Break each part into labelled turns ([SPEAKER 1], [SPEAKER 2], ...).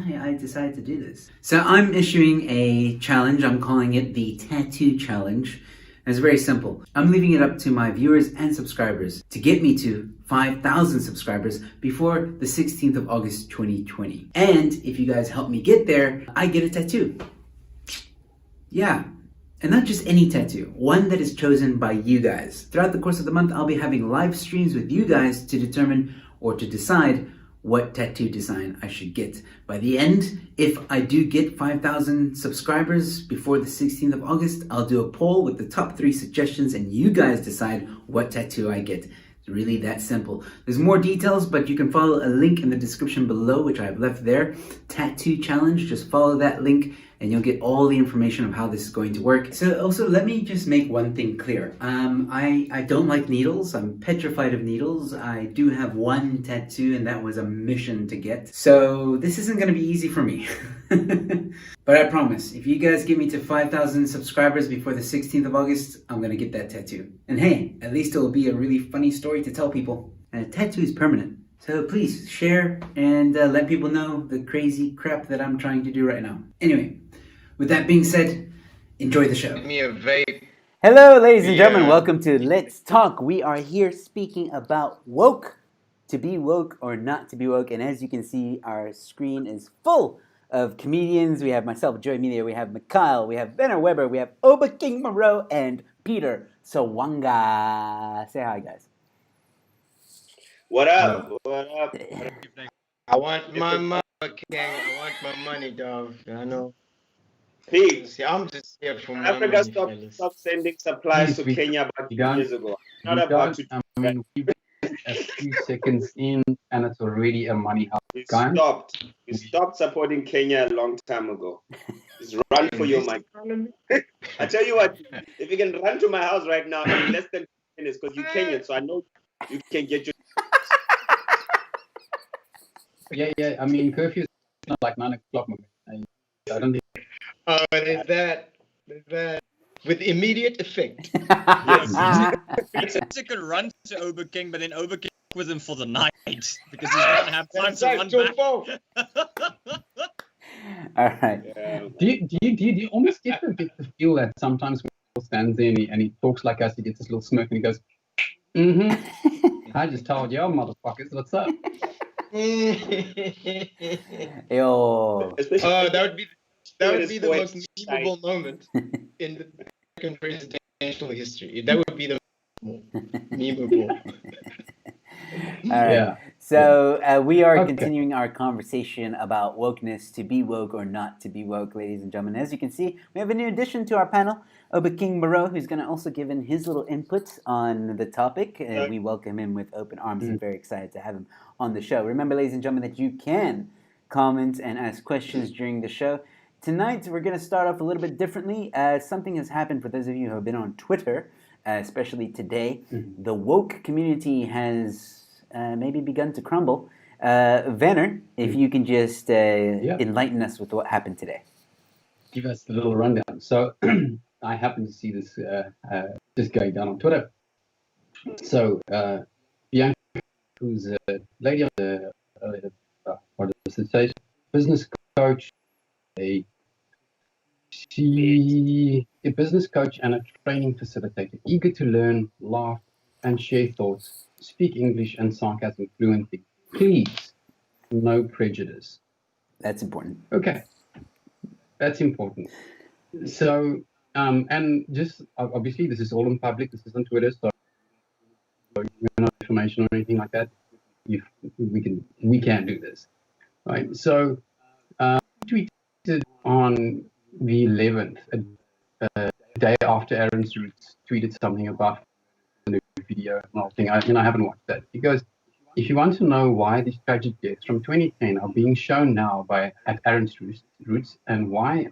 [SPEAKER 1] why I decided to do this. So I'm issuing a challenge. I'm calling it the Tattoo Challenge. And it's very simple. I'm leaving it up to my viewers and subscribers to get me to 5,000 subscribers before the 16th of August 2020. And if you guys help me get there, I get a tattoo. Yeah. And not just any tattoo, one that is chosen by you guys. Throughout the course of the month, I'll be having live streams with you guys to determine or to decide what tattoo design I should get. By the end, if I do get 5,000 subscribers before the 16th of August, I'll do a poll with the top 3 suggestions and you guys decide what tattoo I get. It's really that simple. There's more details, but you can follow a link in the description below, which I've left there. Tattoo Challenge, just follow that link and you'll get all the information of how this is going to work. So also, let me just make one thing clear. I don't like needles. I'm petrified of needles. I do have one tattoo and that was a mission to get. So this isn't gonna be easy for me. But I promise, if you guys get me to 5,000 subscribers before the 16th of August, I'm gonna get that tattoo. And hey, at least it'll be a really funny story to tell people. And a tattoo is permanent. So please share and let people know the crazy crap that I'm trying to do right now. Anyway, with that being said, enjoy the show.
[SPEAKER 2] Give me a vape.
[SPEAKER 1] Hello, ladies and gentlemen. Welcome to Let's Talk. We are here speaking about woke, to be woke or not to be woke. And as you can see, our screen is full of comedians. We have myself, Joe Emilio. We have Mikhail. We have Werner Weber. We have Obakeng, Moroe, and Peter Sserwanga. Say hi, guys.
[SPEAKER 3] What up? What up?
[SPEAKER 2] I want my money, King. I want my money, dog. I know.
[SPEAKER 3] Pete,
[SPEAKER 2] See, I'm just here for my
[SPEAKER 3] Africa
[SPEAKER 2] money,
[SPEAKER 3] stopped sending supplies to Kenya about 2 years ago. Not about to.
[SPEAKER 4] I mean, we've been a few seconds in, and it's already a money house.
[SPEAKER 3] You stopped. You stopped supporting Kenya a long time ago. Just run for your money. I tell you what, if you can run to my house right now in less than 2 minutes, because you're Kenyan, so I know you can get your.
[SPEAKER 4] Yeah. I mean, curfew is not like 9 o'clock. I don't think.
[SPEAKER 2] Oh, there's that with immediate effect.
[SPEAKER 3] Yes.
[SPEAKER 5] Peter could run to Obakeng, but then Obakeng with him for the night because he doesn't have time to run back.
[SPEAKER 1] All right.
[SPEAKER 3] Yeah.
[SPEAKER 4] Do you almost get the feel that sometimes when he stands there and he talks like us, he gets this little smirk and he goes, I just told y'all motherfuckers, what's up?
[SPEAKER 1] Yo.
[SPEAKER 2] That would be the most memeable moment in the American presidential history. That would be the most memeable.
[SPEAKER 1] All right.
[SPEAKER 4] Yeah.
[SPEAKER 1] So we are continuing our conversation about wokeness, to be woke or not to be woke, ladies and gentlemen. As you can see, we have a new addition to our panel, Obakeng Moroe, who's going to also give in his little input on the topic. We welcome him with open arms and very excited to have him on the show. Remember, ladies and gentlemen, that you can comment and ask questions during the show. Tonight, we're going to start off a little bit differently. Something has happened for those of you who have been on Twitter, especially today. The woke community has maybe begun to crumble. Werner, if you can just enlighten us with what happened today.
[SPEAKER 4] Give us a little rundown. So I happened to see this just going down on Twitter. So Bianca, who's a lady of the what does it say? Business coach, a business coach and a training facilitator, eager to learn, laugh, and share thoughts, speak English and sarcasm fluently. Please, no prejudice.
[SPEAKER 1] That's important.
[SPEAKER 4] Okay, that's important. So, and just obviously, this is all in public. This is on Twitter, so no information or anything like that. We can't do this, right? So, tweeted on the 11th, a day after Aaron's Roots tweeted something about the video and all thing. I haven't watched that. He goes, if you want to know why these tragic deaths from 2010 are being shown now at Aaron's Roots and why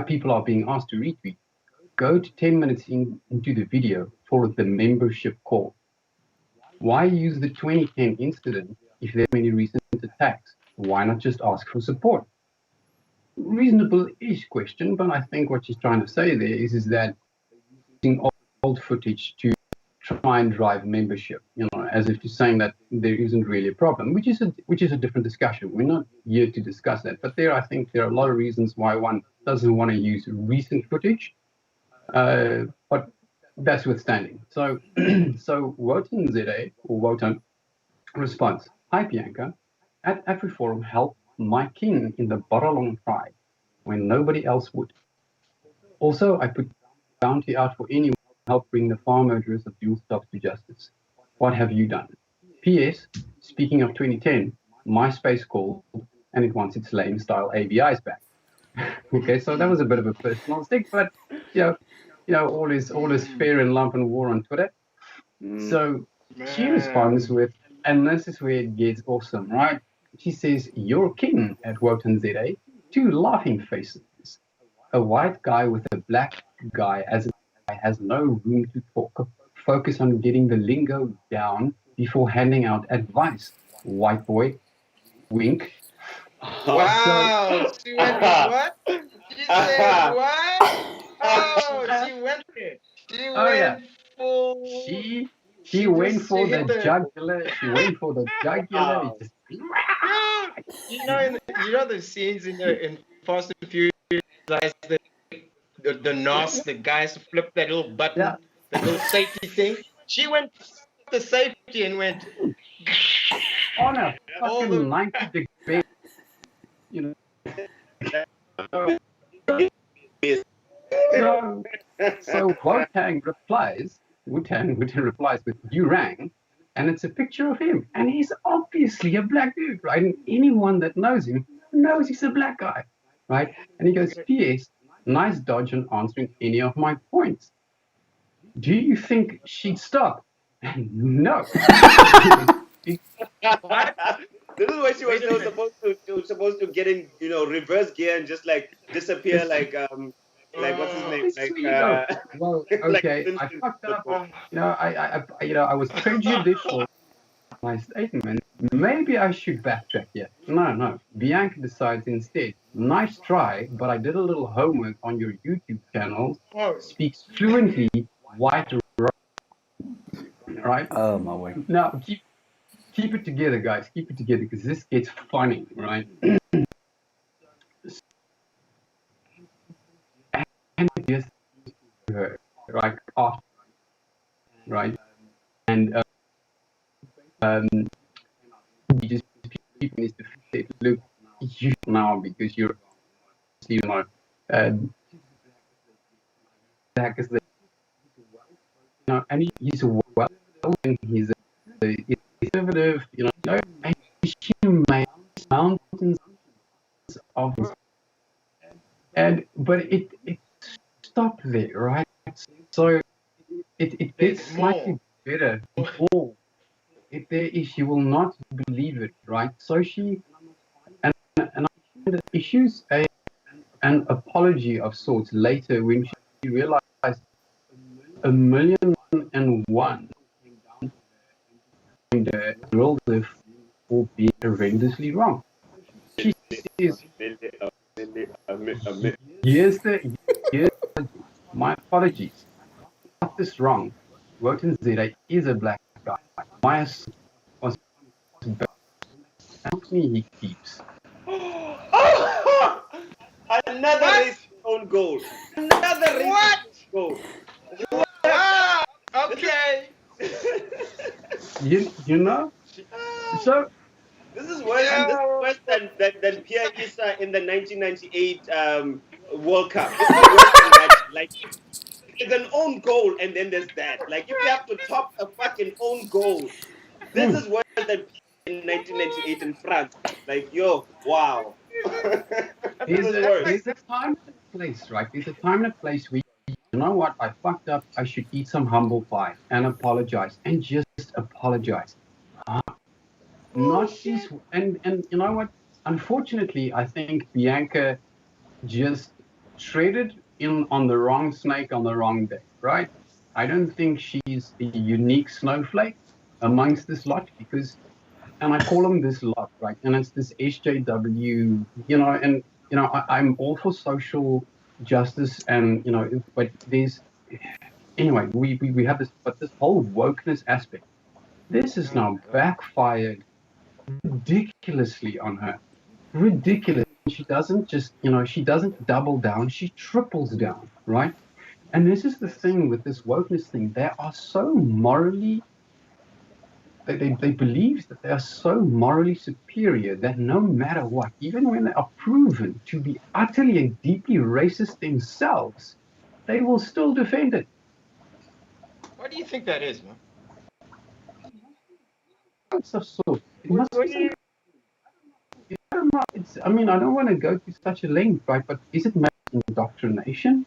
[SPEAKER 4] people are being asked to retweet, go to 10 minutes into the video for the membership call. Why use the 2010 incident if there are many recent attacks? Why not just ask for support? Reasonable-ish question, but I think what she's trying to say there is that using old footage to try and drive membership, as if you're saying that there isn't really a problem, which is a different discussion. We're not here to discuss that, but I think there are a lot of reasons why one doesn't want to use recent footage. But that's withstanding. So, Wotan ZA or Wotan response: Hi Bianca, at AfriForum help my king in the Baralong tribe when nobody else would. Also, I put bounty out for anyone who help bring the farm murderers of dual stops to justice. What have you done? P.S. Speaking of 2010, MySpace called and it wants its lame style ABIs back. Okay, so that was a bit of a personal stick, but all is fair in love and war on Twitter. So she responds with, and this is where it gets awesome, right? She says, "You're king" at Wotan ZA, 2 laughing faces. A white guy with a black guy as a guy has no room to talk. Focus on getting the lingo down before handing out advice. White boy. Wink.
[SPEAKER 2] Wow, she went with what? She said what? Oh, she went there. She went full.
[SPEAKER 4] She went for the jugular. She went for the jugular. Just...
[SPEAKER 2] the scenes in Fast and Furious, guys, the NOS, the guys flip that little button, the little safety thing. She went the safety and went
[SPEAKER 4] on a fucking 90 degree. So Wotan replies with "You rang," and it's a picture of him, and he's obviously a black dude, right? And anyone that knows him knows he's a black guy, right? And he goes, "P.S. Nice dodge on answering any of my points. Do you think she'd stop?" No.
[SPEAKER 3] This is why she was supposed to get in, reverse gear and just like disappear, like what's his name,
[SPEAKER 4] well, okay, I fucked up. I was prejudicial. My statement. Maybe I should backtrack here. No. Bianca decides instead. Nice try, but I did a little homework on your YouTube channel. Speaks fluently white, right?
[SPEAKER 1] Oh my word.
[SPEAKER 4] Now keep it together, guys. Keep it together because this gets funny, right? And just her, right? Off, right? And you just people need to say, look, you now because you're back as the and he's well and he's a conservative, and she made mountains of but it stopped there, right? So it gets slightly better. She will not believe it, right? So she and issues an apology of sorts later when she realized 1,000,001 grilled her for being horrendously wrong. She says, here's my apologies. Got this wrong. Wotan ZA is a black guy. My was me he keeps.
[SPEAKER 3] Another racist own goal. Another racist goal.
[SPEAKER 2] Wow. Okay.
[SPEAKER 4] you know? So
[SPEAKER 3] this is worse than Pierre Issa in the 1998 World Cup. This is worse than that. Like, there's an own goal and then there's that. Like, if you have to top a fucking own goal, this is worse than in 1998 in France. Like, yo, wow.
[SPEAKER 4] There's a time and a place, right? There's a time and a place where you know what? I fucked up. I should eat some humble pie and apologize and just apologize. And you know what? Unfortunately, I think Bianca just traded in on the wrong snake on the wrong day, right? I don't think she's a unique snowflake amongst this lot because, and I call them this lot, right? And it's this SJW, I'm all for social justice and, but there's anyway, we have this, but this whole wokeness aspect, this is now backfired ridiculously on her. Ridiculous. She doesn't just, she doesn't double down, she triples down, right? And this is the thing with this wokeness thing. They are so morally, they believe that they are so morally superior that no matter what, even when they are proven to be utterly and deeply racist themselves, they will still defend it.
[SPEAKER 2] Why do you think that is, man?
[SPEAKER 4] It must be some, I don't know. I mean, I don't want to go to such a length, right? But is it indoctrination?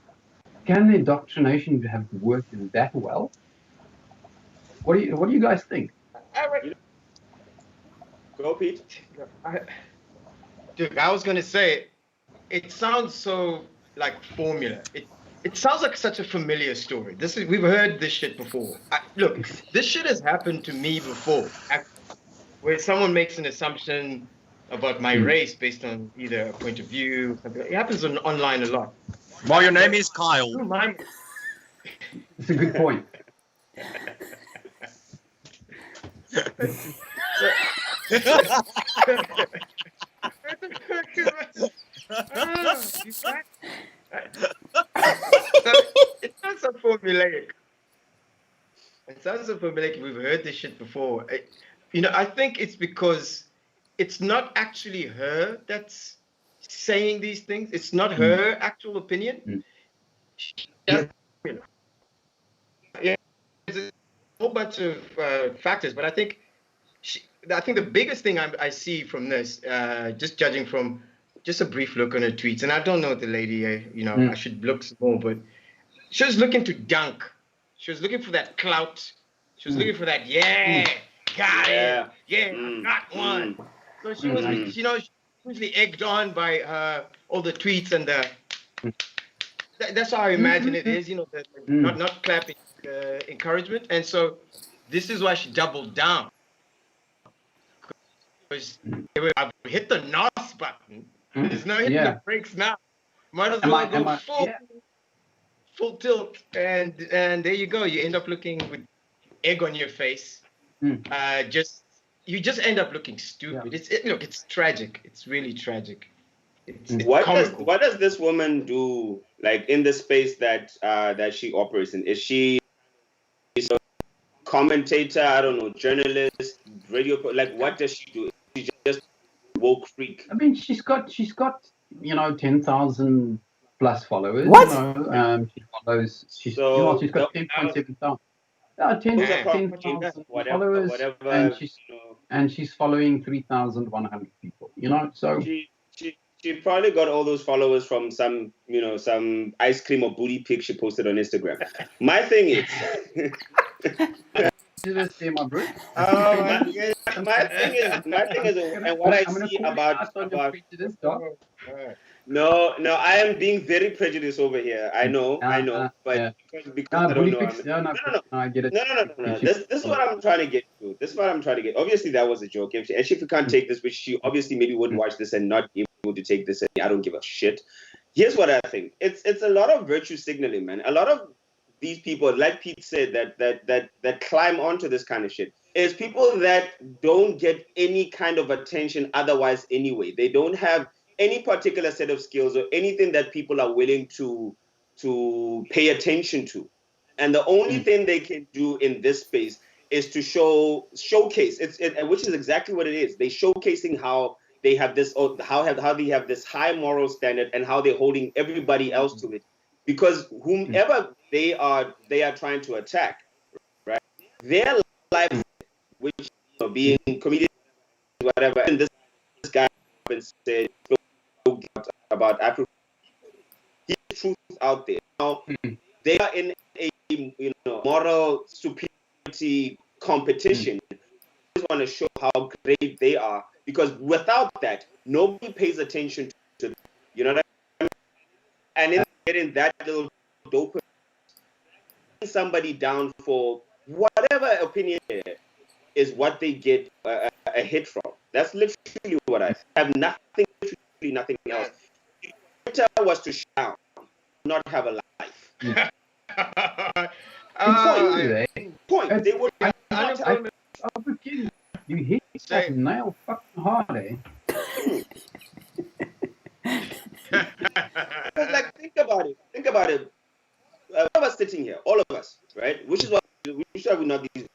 [SPEAKER 4] Can the indoctrination have worked that well? What do you guys think?
[SPEAKER 3] Go, Pete.
[SPEAKER 2] Dude, I was gonna say, it sounds so like formula. It sounds like such a familiar story. We've heard this shit before. Look, this shit has happened to me before, where someone makes an assumption about my race based on either a point of view. It happens online a lot.
[SPEAKER 5] Well, your name is Kyle.
[SPEAKER 4] It's a good point.
[SPEAKER 2] It sounds so formulaic. We've heard this shit before. I think it's because it's not actually her that's saying these things. It's not her actual opinion. There's a whole bunch of factors, but I think the biggest thing I see from this, just judging from just a brief look on her tweets, and I don't know the lady, I should look some more, but she was looking to dunk. She was looking for that clout. She was looking for that, got it. I got one. So she was, usually egged on by all the tweets and that's how I imagine it is, not clapping encouragement. And so this is why she doubled down. Because I've hit the NOS button. There's no hitting the brakes now. Might as well go full tilt, and there you go. You end up looking with egg on your face. You just end up looking stupid. It's tragic. It's really tragic.
[SPEAKER 3] What does this woman do, like, in the space that she operates in? Is she a commentator? I don't know, journalist, radio? Like, what does she do? Is she just woke freak?
[SPEAKER 4] I mean, she's got 10,000 plus followers.
[SPEAKER 1] What?
[SPEAKER 4] She follows. She's got 10.7 thousand. 10,000 followers, and she's following 3,100 people. So
[SPEAKER 3] she probably got all those followers from some ice cream or booty pic she posted on Instagram. My thing is,
[SPEAKER 4] my
[SPEAKER 3] thing is, and what I see about. No, I am being very prejudiced over here. I know, but because I don't know. No,
[SPEAKER 4] I get it.
[SPEAKER 3] No. This is what I'm trying to get to. Obviously, that was a joke. And if she can't take this, which she obviously maybe would watch this and not be able to take this, and I don't give a shit. Here's what I think. It's a lot of virtue signaling, man. A lot of these people, like Pete said, that climb onto this kind of shit, is people that don't get any kind of attention otherwise anyway. They don't have any particular set of skills or anything that people are willing to pay attention to. And the only thing they can do in this space is to showcase, which is exactly what it is. They showcasing how they have this, how they have this high moral standard and how they're holding everybody else to it. Because whomever they are trying to attack, right? Their life, which being comedians, whatever, and this guy said about Africa, his truth out there. Now they are in a moral superiority competition. They just want to show how great they are, because without that, nobody pays attention to them. You know what I mean? And in getting that little dopamine, somebody down for whatever opinion is what they get a hit from. That's literally what I have. Nothing else. Twitter was to shout, not have a life. Point. They would.
[SPEAKER 4] Obakeng, you hit that nail fucking hard, eh?
[SPEAKER 3] Like, think about it. Think about it. All of us sitting here, all of us, right? Which is why we not these.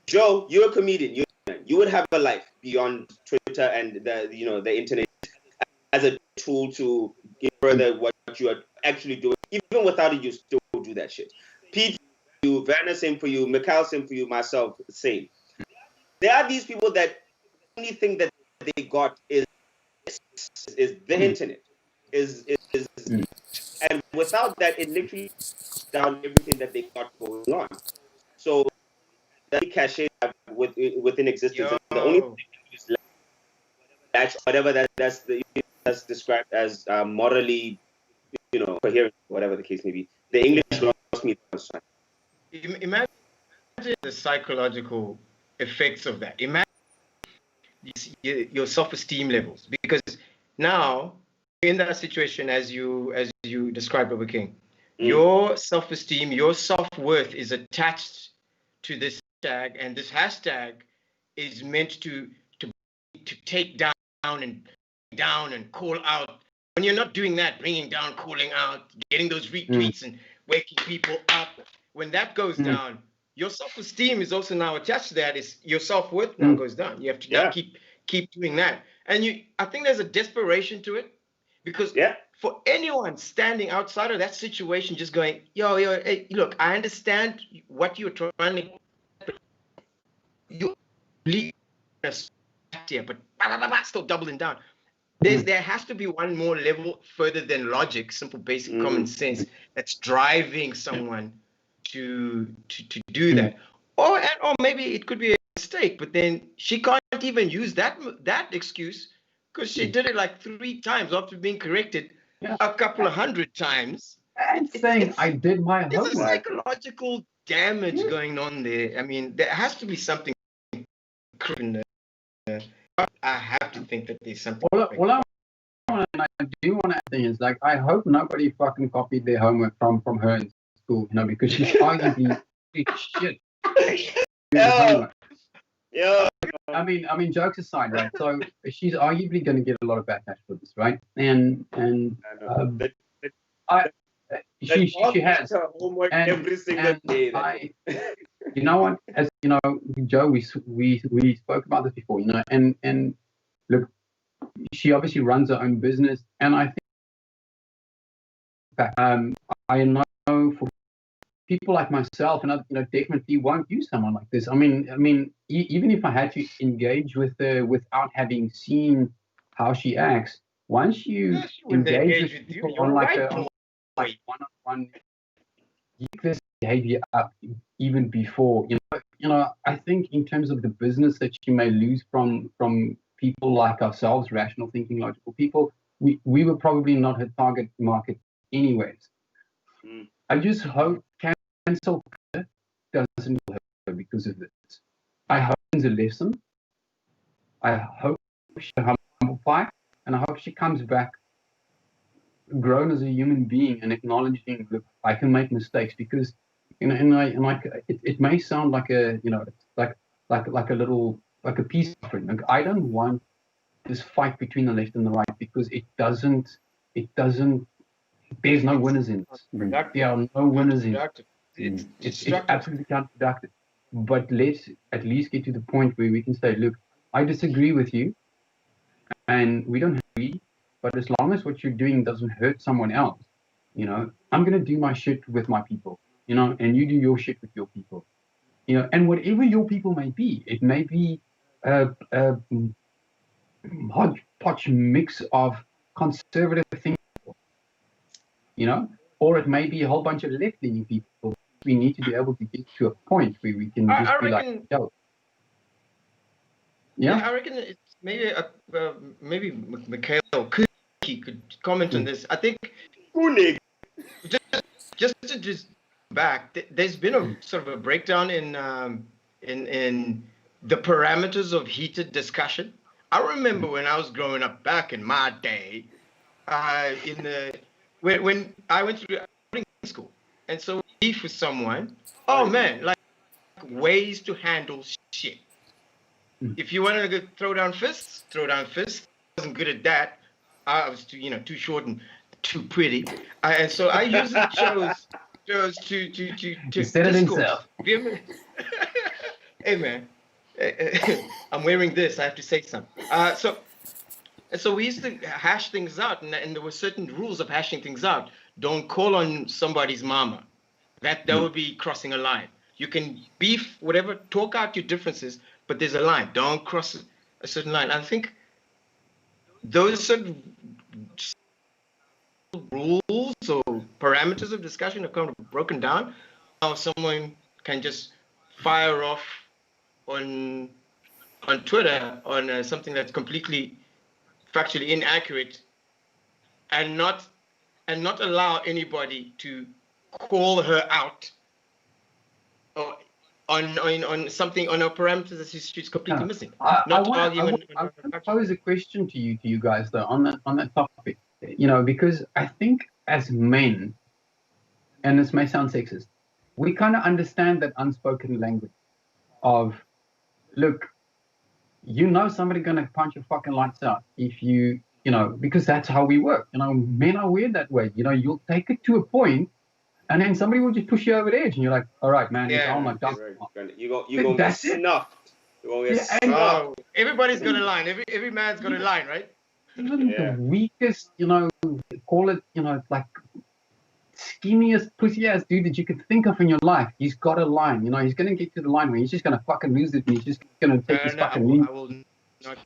[SPEAKER 3] Joe, you're a comedian. You would have a life beyond Twitter and the internet as a tool to give further what you are actually doing. Even without it, you still do that shit. Pete, you, Werner, same for you. Mikhail, same for you. Myself, same. There are these people that the only thing that they got is the internet. And without that, it literally down everything that they got going on. So that cachet within existence. The only thing is latch, whatever that's described as morally, coherent, whatever the case may be. The English lost me.
[SPEAKER 2] Imagine the psychological effects of that. Imagine your self-esteem levels, because now in that situation, as you described, Obakeng, your self-esteem, your self-worth is attached to this hashtag, and this hashtag is meant to take down and call out. When you're not doing that, bringing down, calling out, getting those retweets and waking people up, when that goes down, your self-esteem is also now attached to that. Is your self-worth now goes down. You have to now keep doing that. And I think there's a desperation to it, because for anyone standing outside of that situation, just going, yo, hey, look, I understand what you're trying to, you believe here, but still doubling down. There has to be one more level further than logic, simple, basic common sense, that's driving someone to do that. Or maybe it could be a mistake, but then she can't even use that excuse, because she did it like 3 times after being corrected a couple of 100 times.
[SPEAKER 4] And saying I did my homework.
[SPEAKER 2] There's a psychological damage going on there. I mean, there has to be something in there. I have to think that there's something.
[SPEAKER 4] I do want to think is, like, I hope nobody fucking copied their homework from her in school, because she's arguably shit.
[SPEAKER 3] Yeah.
[SPEAKER 4] I mean, jokes aside, right? So she's arguably going to get a lot of backlash for this, right? And she has
[SPEAKER 3] her homework every single day.
[SPEAKER 4] You know what? As you know, Joe, we spoke about this before, and look, she obviously runs her own business, and I think I know for people like myself and others, definitely won't use someone like this. I mean, even if I had to engage with her without having seen how she acts, once you engage with people on like one-on-one, you pick this behavior up even before. I think in terms of the business that she may lose from people like ourselves, rational thinking, logical people, we were probably not her target market anyways. I just hope cancel culture doesn't kill her because of this. I hope it's a lesson. I hope she humble pie, and I hope she comes back grown as a human being and acknowledging, look, I can make mistakes, because it may sound like a like a peace offering. Like, I don't want this fight between the left and the right, because it doesn't there's no winners in this. There are no winners in it. It's absolutely counterproductive. But let's at least get to the point where we can say, look, I disagree with you, and we don't agree, but as long as what you're doing doesn't hurt someone else, I'm going to do my shit with my people, and you do your shit with your people, and whatever your people may be, it may be a hodgepodge mix of conservative thinking, or it may be a whole bunch of left-leaning people. We need to be able to get to a point where we can just be like, yo.
[SPEAKER 2] Yeah, I reckon it's maybe Mikhail Kunneke could comment on this. I think just to back, there's been a sort of a breakdown in the parameters of heated discussion. I remember when I was growing up back in my day, when I went through school, and so beef with someone, oh man, like ways to handle shit. If you want to throw down fists, throw down fists. I wasn't good at that. I was too short and too pretty, and so I usually chose to
[SPEAKER 4] He said it
[SPEAKER 2] discourse.
[SPEAKER 4] himself.
[SPEAKER 2] Hey man, I'm wearing this. I have to say something. So we used to hash things out, and there were certain rules of hashing things out. Don't call on somebody's mama. That would be crossing a line. You can beef, whatever, talk out your differences, but there's a line. Don't cross a certain line. I think those certain rules or parameters of discussion are kind of broken down. Now someone can just fire off on Twitter on something that's completely factually inaccurate, and not allow anybody to call her out or on something, on a parameter that she's completely missing.
[SPEAKER 4] I want to pose a question to you guys though on that topic. Because I think as men, and this may sound sexist, we kind of understand that unspoken language of, look, somebody's gonna punch your fucking lights out if because that's how we work. Men are weird that way. You'll take it to a point, and then somebody will just push you over the edge, and you're like, all right, man,
[SPEAKER 2] Yeah,
[SPEAKER 4] oh my God.
[SPEAKER 3] You're gonna get snuffed. You're gonna get snuffed.
[SPEAKER 2] Everybody's got a line. Every man's got a line, right?
[SPEAKER 4] Even the weakest, call it, like skinniest pussy ass dude that you could think of in your life, he's got a line. He's gonna get to the line where he's just gonna fucking lose it, and he's just gonna take his fucking lean.
[SPEAKER 2] I will not.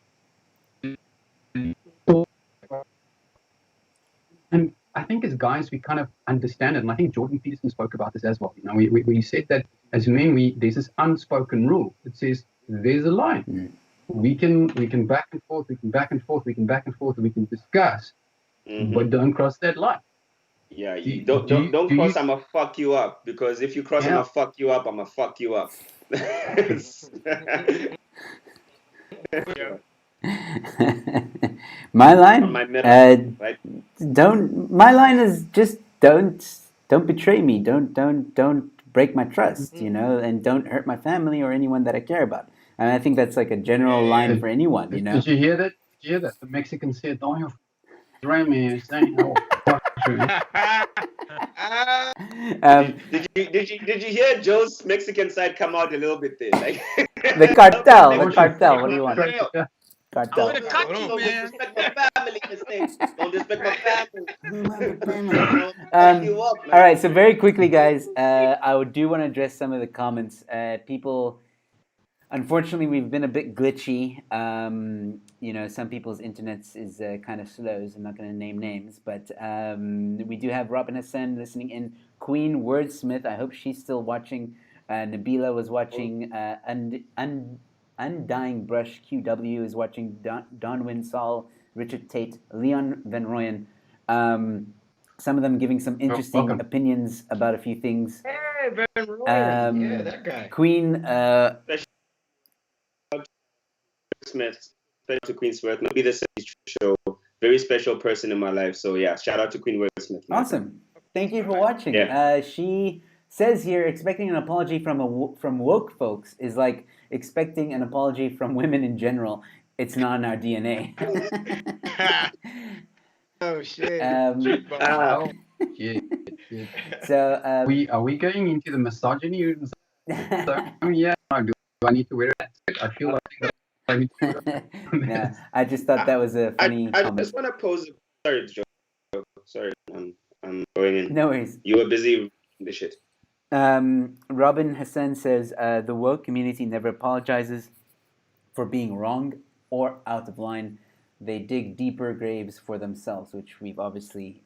[SPEAKER 4] And I think as guys, we kind of understand it, and I think Jordan Peterson spoke about this as well. We said that as men, there's this unspoken rule that says there's a line. Mm. We can back and forth, we can back and forth, we can back and forth, and we can discuss, but don't cross that line.
[SPEAKER 3] Yeah, don't cross. I'ma fuck you up, because if you cross, I'ma fuck you up. I'ma fuck you up.
[SPEAKER 1] My line,
[SPEAKER 3] right?
[SPEAKER 1] My line is just don't betray me. Don't break my trust, and don't hurt my family or anyone that I care about. And I think that's like a general line for anyone,
[SPEAKER 4] Did you hear that? The Mexican said, "Don't you betray me."
[SPEAKER 3] Did you hear Joe's Mexican side come out a little bit there? Like
[SPEAKER 1] the cartel. What do you want? Cartel.
[SPEAKER 3] Don't disrespect my family, Don't disrespect my family.
[SPEAKER 1] All right, so very quickly, guys, I do want to address some of the comments. People, unfortunately, we've been a bit glitchy. Some people's internets is kind of slow, so I'm not going to name names. But we do have Robin Hassan listening in. Queen Wordsmith, I hope she's still watching. Nabila was watching. Undying Brush QW is watching. Donwin Saul, Richard Tate, Leon Van Rooyen. Some of them giving some interesting opinions about a few things.
[SPEAKER 2] Hey, Van Rooyen. Yeah, that guy.
[SPEAKER 1] Queen.
[SPEAKER 3] Smith, special to Queen Smith. Maybe this show. Very special person in my life. So yeah, shout out to Queen Wordsmith.
[SPEAKER 1] Awesome. Thank you for watching. Yeah. She says here, expecting an apology from woke folks is like expecting an apology from women in general. It's not in our DNA.
[SPEAKER 2] Oh shit.
[SPEAKER 4] Shit.
[SPEAKER 1] So
[SPEAKER 4] are we going into the misogyny? Yeah. Do I need to wear it? I feel like I need to wear it.
[SPEAKER 1] No, I just thought that was a funny comment.
[SPEAKER 3] I just want to pose. Sorry, Joe. Sorry, I'm going in.
[SPEAKER 1] No worries.
[SPEAKER 3] You were busy with the shit.
[SPEAKER 1] Robin Hassan says the woke community never apologizes for being wrong or out of line. They dig deeper graves for themselves, which we've obviously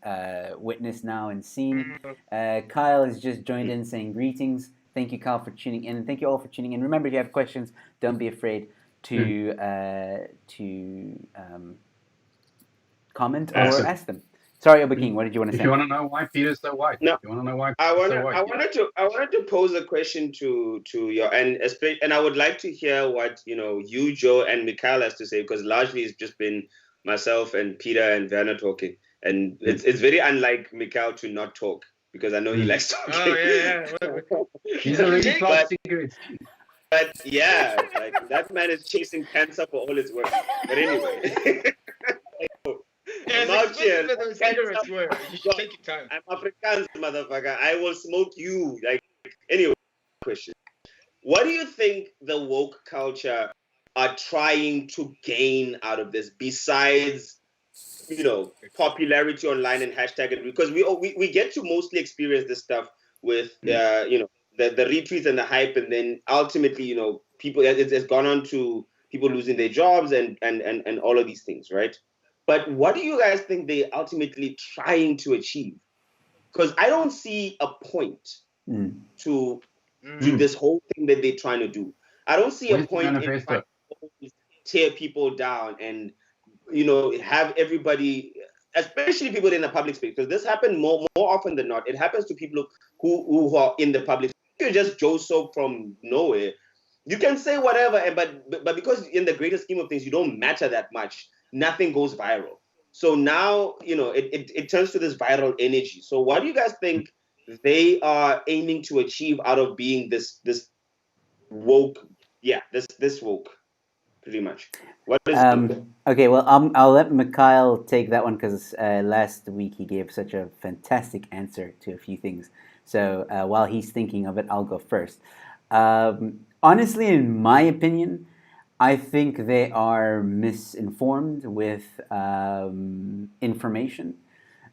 [SPEAKER 1] witnessed now and seen. Kyle has just joined in saying greetings. Thank you, Kyle, for tuning in. Thank you all for tuning in. Remember, if you have questions, don't be afraid to comment or ask them. Sorry, Obakeng, what did you want to say?
[SPEAKER 4] If you want to know why Peter's so white,
[SPEAKER 3] no,
[SPEAKER 4] you want to know why
[SPEAKER 3] I wanted to pose a question to your and I would like to hear what you, Joe, and Mikhail has to say, because largely it's just been myself and Peter and Werner talking, and it's very unlike Mikhail to not talk. because I know he likes talking.
[SPEAKER 2] Oh yeah.
[SPEAKER 4] He's already
[SPEAKER 2] But-
[SPEAKER 4] tried cigarettes.
[SPEAKER 3] But yeah, like that man is chasing cancer for all his work. But anyway.
[SPEAKER 2] Yeah,
[SPEAKER 3] I'm out
[SPEAKER 2] as
[SPEAKER 3] here.
[SPEAKER 2] expensive as those cigarettes were. You should take your time.
[SPEAKER 3] I'm Afrikaans, motherfucker. I will smoke you. Like, anyway, question. What do you think the woke culture are trying to gain out of this besides, popularity online and hashtag it? Because we get to mostly experience this stuff with, the retweets and the hype, and then ultimately, people, it's gone on to people losing their jobs and all of these things, right? But what do you guys think they're ultimately trying to achieve? Because I don't see a point to this whole thing that they're trying to do. I don't see a point in trying to tear people down and, have everybody, especially people in the public space, because this happens more often than not. It happens to people who are in the public space. You're just Joe Soap from nowhere. You can say whatever, but because in the greater scheme of things, you don't matter that much, nothing goes viral. So now, it turns to this viral energy. So what do you guys think they are aiming to achieve out of being this woke? Yeah, this woke, pretty much. What is
[SPEAKER 1] Okay, well, I'll let Mikhail take that one because last week he gave such a fantastic answer to a few things. So while he's thinking of it, I'll go first. Honestly, in my opinion, I think they are misinformed with information.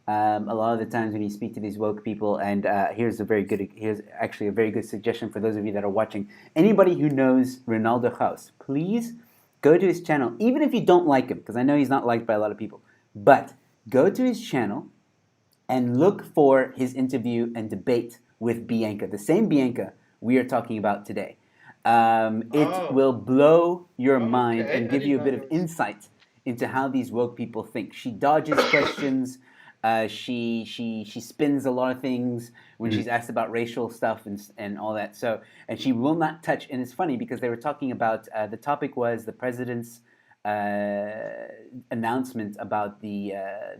[SPEAKER 1] A lot of the times when you speak to these woke people, and here's actually a very good suggestion for those of you that are watching. Anybody who knows Ronaldo House, please go to his channel, even if you don't like him, because I know he's not liked by a lot of people. But go to his channel and look for his interview and debate with Bianca, the same Bianca we are talking about today. It will blow your mind and give you a bit of insight into how these woke people think. She dodges questions. She spins a lot of things when she's asked about racial stuff and all that. So, and she will not touch. And it's funny because they were talking about the topic was the president's announcement about the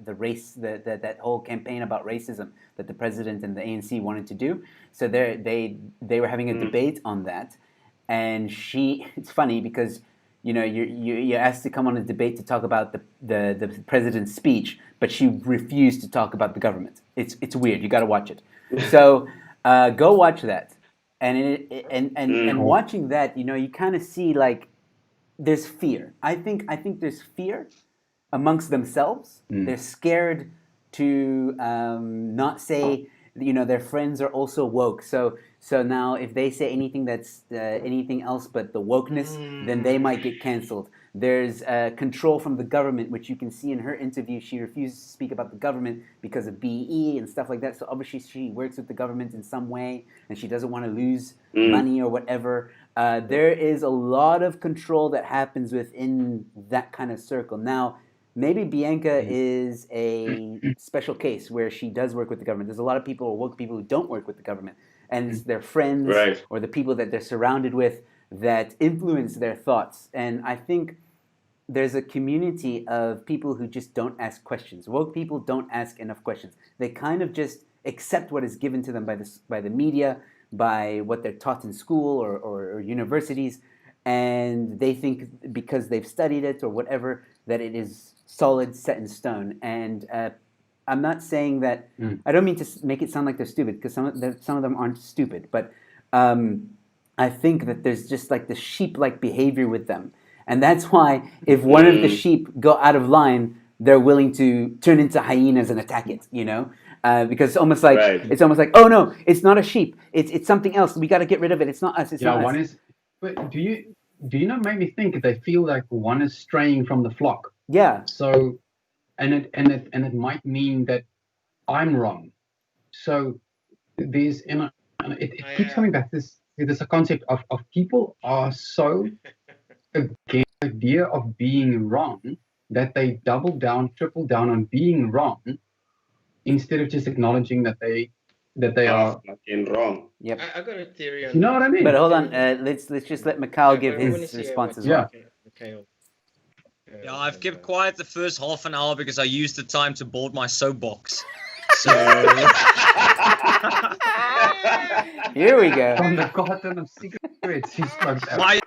[SPEAKER 1] race, that whole campaign about racism that the president and the ANC wanted to do. So they were having a debate on that. And it's funny because you're asked to come on a debate to talk about the president's speech, but she refused to talk about the government. It's weird. You got to watch it. So go watch that, and watching that, you kind of see like there's fear. I think there's fear amongst themselves. They're scared to not say. Their friends are also woke. So now if they say anything that's anything else but the wokeness, then they might get canceled. There's control from the government, which you can see in her interview. She refuses to speak about the government because of BE and stuff like that. So obviously she works with the government in some way, and she doesn't want to lose money or whatever. There is a lot of control that happens within that kind of circle. Now, maybe Bianca is a special case where she does work with the government. There's a lot of people, woke people, who don't work with the government. And it's their friends or the people that they're surrounded with that influence their thoughts. And I think there's a community of people who just don't ask questions. Woke people don't ask enough questions. They kind of just accept what is given to them by the media, by what they're taught in school or universities. And they think because they've studied it or whatever, that it is solid, set in stone. And I'm not saying that, I don't mean to make it sound like they're stupid, because some of them aren't stupid, but I think that there's just like the sheep-like behavior with them. And that's why if one of the sheep go out of line, they're willing to turn into hyenas and attack it, because it's almost like, oh no, it's not a sheep, it's something else, we got to get rid of it, it's not us, not
[SPEAKER 4] one
[SPEAKER 1] us.
[SPEAKER 4] is, but do you not make me think they feel like one is straying from the flock?
[SPEAKER 1] Yeah.
[SPEAKER 4] So, and it might mean that I'm wrong. So there's, it keeps coming back to this. There's a concept of people are so against the idea of being wrong that they double down, triple down on being wrong instead of just acknowledging that they are
[SPEAKER 3] fucking wrong.
[SPEAKER 1] Yep.
[SPEAKER 2] I got a theory on
[SPEAKER 4] You know what I mean?
[SPEAKER 1] But hold on, let's just let Mikhail give his response as well.
[SPEAKER 5] Yeah, I've kept quiet the first half an hour because I used the time to board my soapbox. So
[SPEAKER 1] Here we go.
[SPEAKER 4] From the carton of cigarettes he smoked out.
[SPEAKER 5] My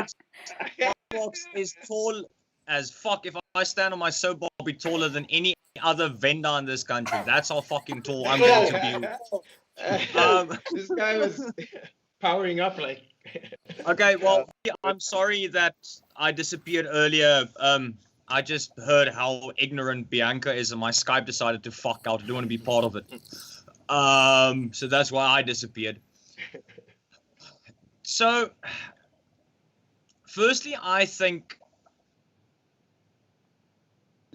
[SPEAKER 5] box is tall as fuck. If I stand on my soapbox, I'll be taller than any other vendor in this country. That's how fucking tall I'm going to be.
[SPEAKER 2] This guy was powering up like.
[SPEAKER 5] Okay, well, I'm sorry that I disappeared earlier. I just heard how ignorant Bianca is, and my Skype decided to fuck out. I don't want to be part of it. So that's why I disappeared. So, firstly, I think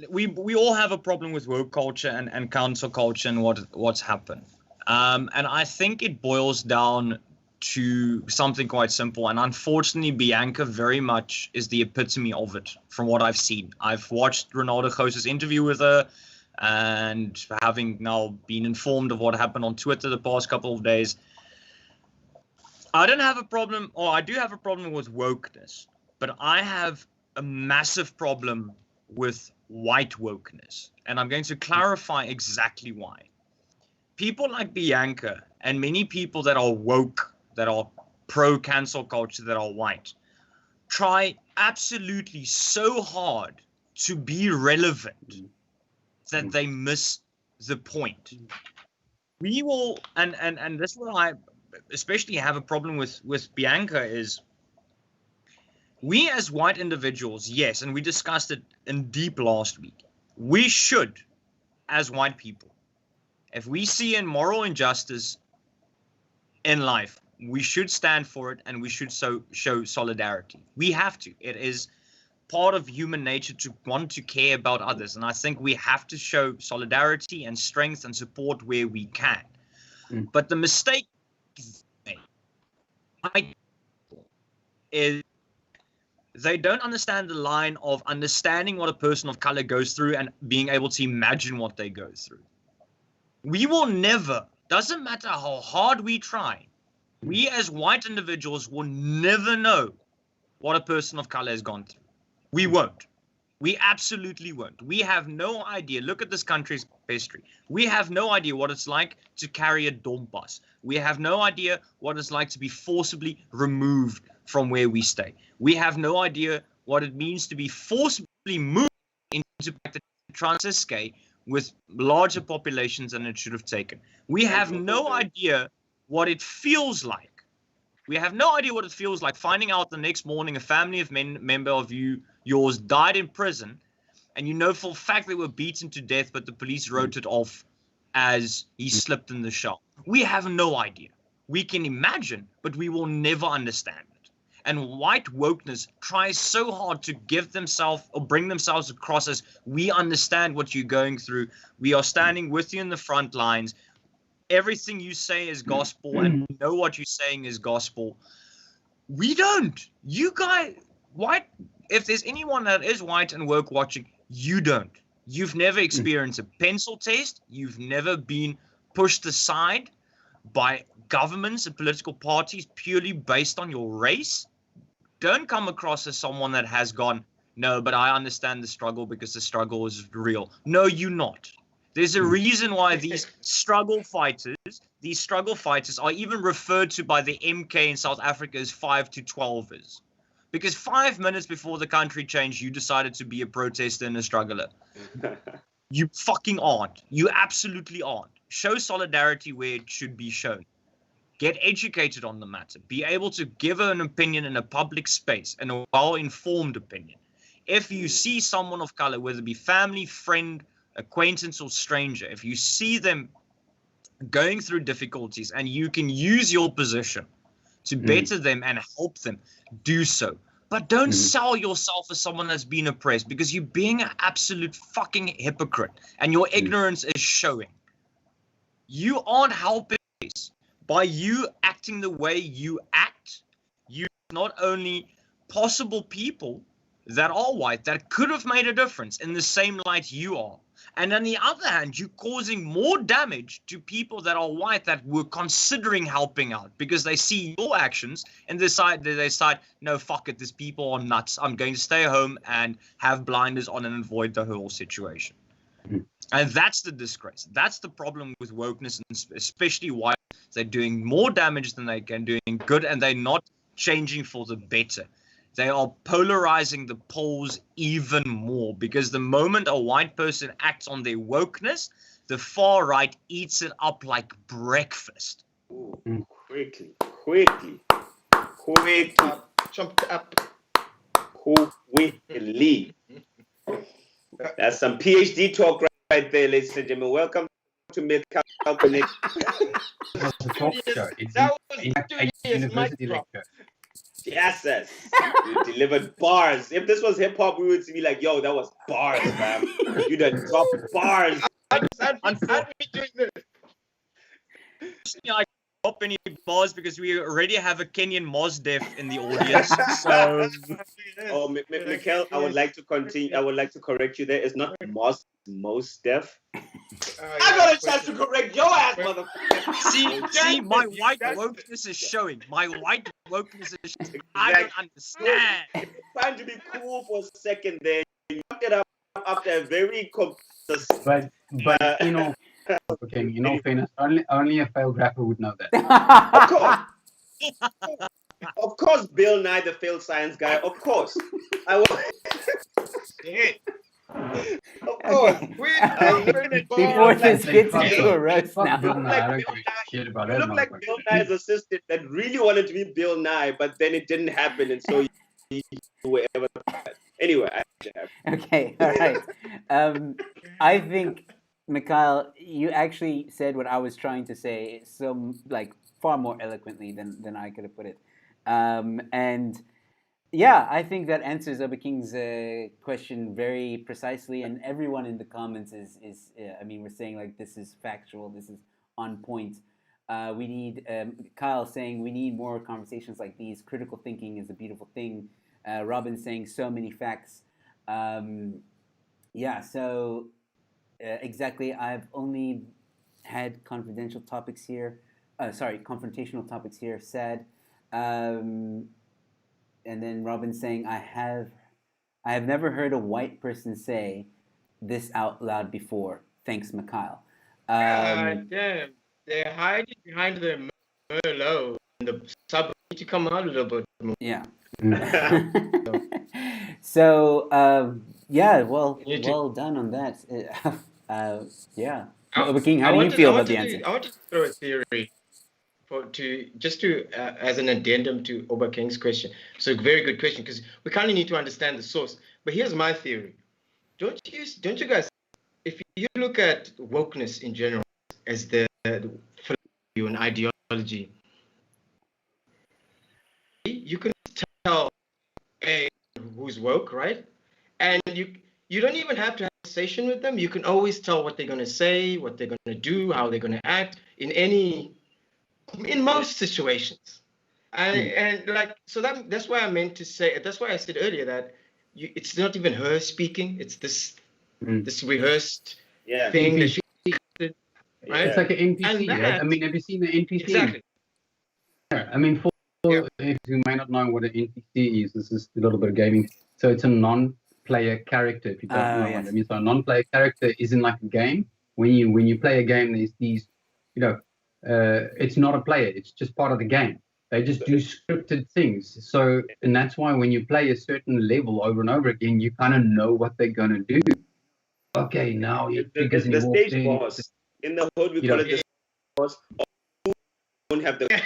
[SPEAKER 5] we all have a problem with woke culture and cancel culture and what's happened. And I think it boils down to something quite simple. And unfortunately, Bianca very much is the epitome of it from what I've seen. I've watched Ronaldo Gos's interview with her, and having now been informed of what happened on Twitter the past couple of days, I don't have a problem, or I do have a problem with wokeness, but I have a massive problem with white wokeness. And I'm going to clarify exactly why. People like Bianca and many people that are woke, that are pro-cancel culture, that are white, try absolutely so hard to be relevant that they miss the point. We will, and this is what I especially have a problem with Bianca is, we as white individuals, yes, and we discussed it in deep last week, we should, as white people, if we see immoral injustice in life, we should stand for it, and we should show solidarity. We have to. It is part of human nature to want to care about others, and I think we have to show solidarity and strength and support where we can. But the mistake is they don't understand the line of understanding what a person of color goes through and being able to imagine what they go through. We will never, doesn't matter how hard we try, we as white individuals will never know what a person of color has gone through. We won't. We absolutely won't. We have no idea. Look at this country's history. We have no idea what it's like to carry a dompas. We have no idea what it's like to be forcibly removed from where we stay. We have no idea what it means to be forcibly moved into the Transiskei with larger populations than it should have taken. We have no idea what it feels like. We have no idea what it feels like finding out the next morning a family of member of yours died in prison, and you know for a fact they were beaten to death, but the police wrote it off as he slipped in the shower. We have no idea. We can imagine, but we will never understand it. And white wokeness tries so hard to give themselves or bring themselves across as, we understand what you're going through. We are standing with you in the front lines. Everything you say is gospel, and we know what you're saying is gospel. We don't. You guys, white, if there's anyone that is white and woke watching, you don't. You've never experienced a pencil test. You've never been pushed aside by governments and political parties purely based on your race. Don't come across as someone that has gone, no, but I understand the struggle because the struggle is real. No, you're not. There's a reason why these struggle fighters are even referred to by the MK in South Africa as 5 to 12ers. Because 5 minutes before the country changed, you decided to be a protester and a struggler. You fucking aren't. You absolutely aren't. Show solidarity where it should be shown. Get educated on the matter. Be able to give an opinion in a public space, and a well-informed opinion. If you see someone of color, whether it be family, friend, acquaintance, or stranger, if you see them going through difficulties and you can use your position to better them and help them, do so. But don't sell yourself as someone that's been oppressed, because you're being an absolute fucking hypocrite and your ignorance is showing. You aren't helping this. By you acting the way you act, you not only possible people that are white that could have made a difference in the same light you are. And on the other hand, you're causing more damage to people that are white that were considering helping out because they see your actions and they decide, no, fuck it, these people are nuts. I'm going to stay home and have blinders on and avoid the whole situation. And that's the disgrace. That's the problem with wokeness, and especially why they're doing more damage than they can doing good, and they're not changing for the better. They are polarizing the polls even more, because the moment a white person acts on their wokeness, the far right eats it up like breakfast.
[SPEAKER 3] Ooh, quickly.
[SPEAKER 2] Jumped up.
[SPEAKER 3] Quickly. That's some PhD talk right there, ladies and gentlemen. Welcome to Mikhail Kunneke.
[SPEAKER 4] It's a talk show. It's
[SPEAKER 2] That was
[SPEAKER 4] a university lecture.
[SPEAKER 3] Yes, you delivered bars. If this was hip hop, we would be like, yo, that was bars, fam. You done drop bars.
[SPEAKER 2] I'd be doing this.
[SPEAKER 5] I drop any bars because we already have a Kenyan Mosdef in the audience. So,
[SPEAKER 3] Oh, Mikhail, I would like to continue. I would like to correct you there. It's not most deaf. I got a chance to correct your ass, motherfucker.
[SPEAKER 5] See, my white wokeness is showing. My white wokeness is showing. I don't understand.
[SPEAKER 3] Trying to be cool for a second there. You fucked it up after a very
[SPEAKER 4] But in all fairness, only a failed rapper would know that.
[SPEAKER 3] Of course, Bill Nye, the failed science guy. Of course, I will. Of course.
[SPEAKER 1] Before this gets into a roast now.
[SPEAKER 3] You look like Bill Nye's assistant that really wanted to be Bill Nye, but then it didn't happen, and so you were ever. Anyway,
[SPEAKER 1] Okay, all right. I think, Mikhail, you actually said what I was trying to say, far more eloquently than I could have put it. And yeah, I think that answers Obakeng's question very precisely. And everyone in the comments is we're saying like this is factual, this is on point. We need Kyle saying we need more conversations like these. Critical thinking is a beautiful thing. Robin saying so many facts. So exactly. I've only had confrontational topics here. Sad. And then Robin saying, I have never heard a white person say this out loud before. Thanks, Mikhail.
[SPEAKER 2] Damn. They're hiding behind the Merlot in the suburb. Need to come out a little bit more.
[SPEAKER 1] Yeah. So, well done on that. Obakeng, how do you feel about the answer?
[SPEAKER 2] I want to throw a theory as an addendum to Obakeng's question. So a very good question, because we kind of need to understand the source. But here's my theory. Don't you guys, if you look at wokeness in general as the philosophy and ideology, you can tell who's woke, right? And you don't even have to have a conversation with them. You can always tell what they're going to say, what they're going to do, how they're going to act in most situations. That's why I meant to say, that's why I said earlier that it's not even her speaking, it's this rehearsed thing that she did, right?
[SPEAKER 4] It's like an NPC, right? I mean, have you seen the NPC?
[SPEAKER 2] Exactly.
[SPEAKER 4] I mean, if you may not know what an NPC is, this is a little bit of gaming. So it's a non-player character, if you don't know what I mean. So a non-player character is in like a game. When you play a game, there's these, it's not a player, it's just part of the game. They just do scripted things. So, and that's why when you play a certain level over and over again, you kind of know what they're going to do. Okay, now
[SPEAKER 3] the stage boss. In the hood, we call it the stage boss. Don't have the player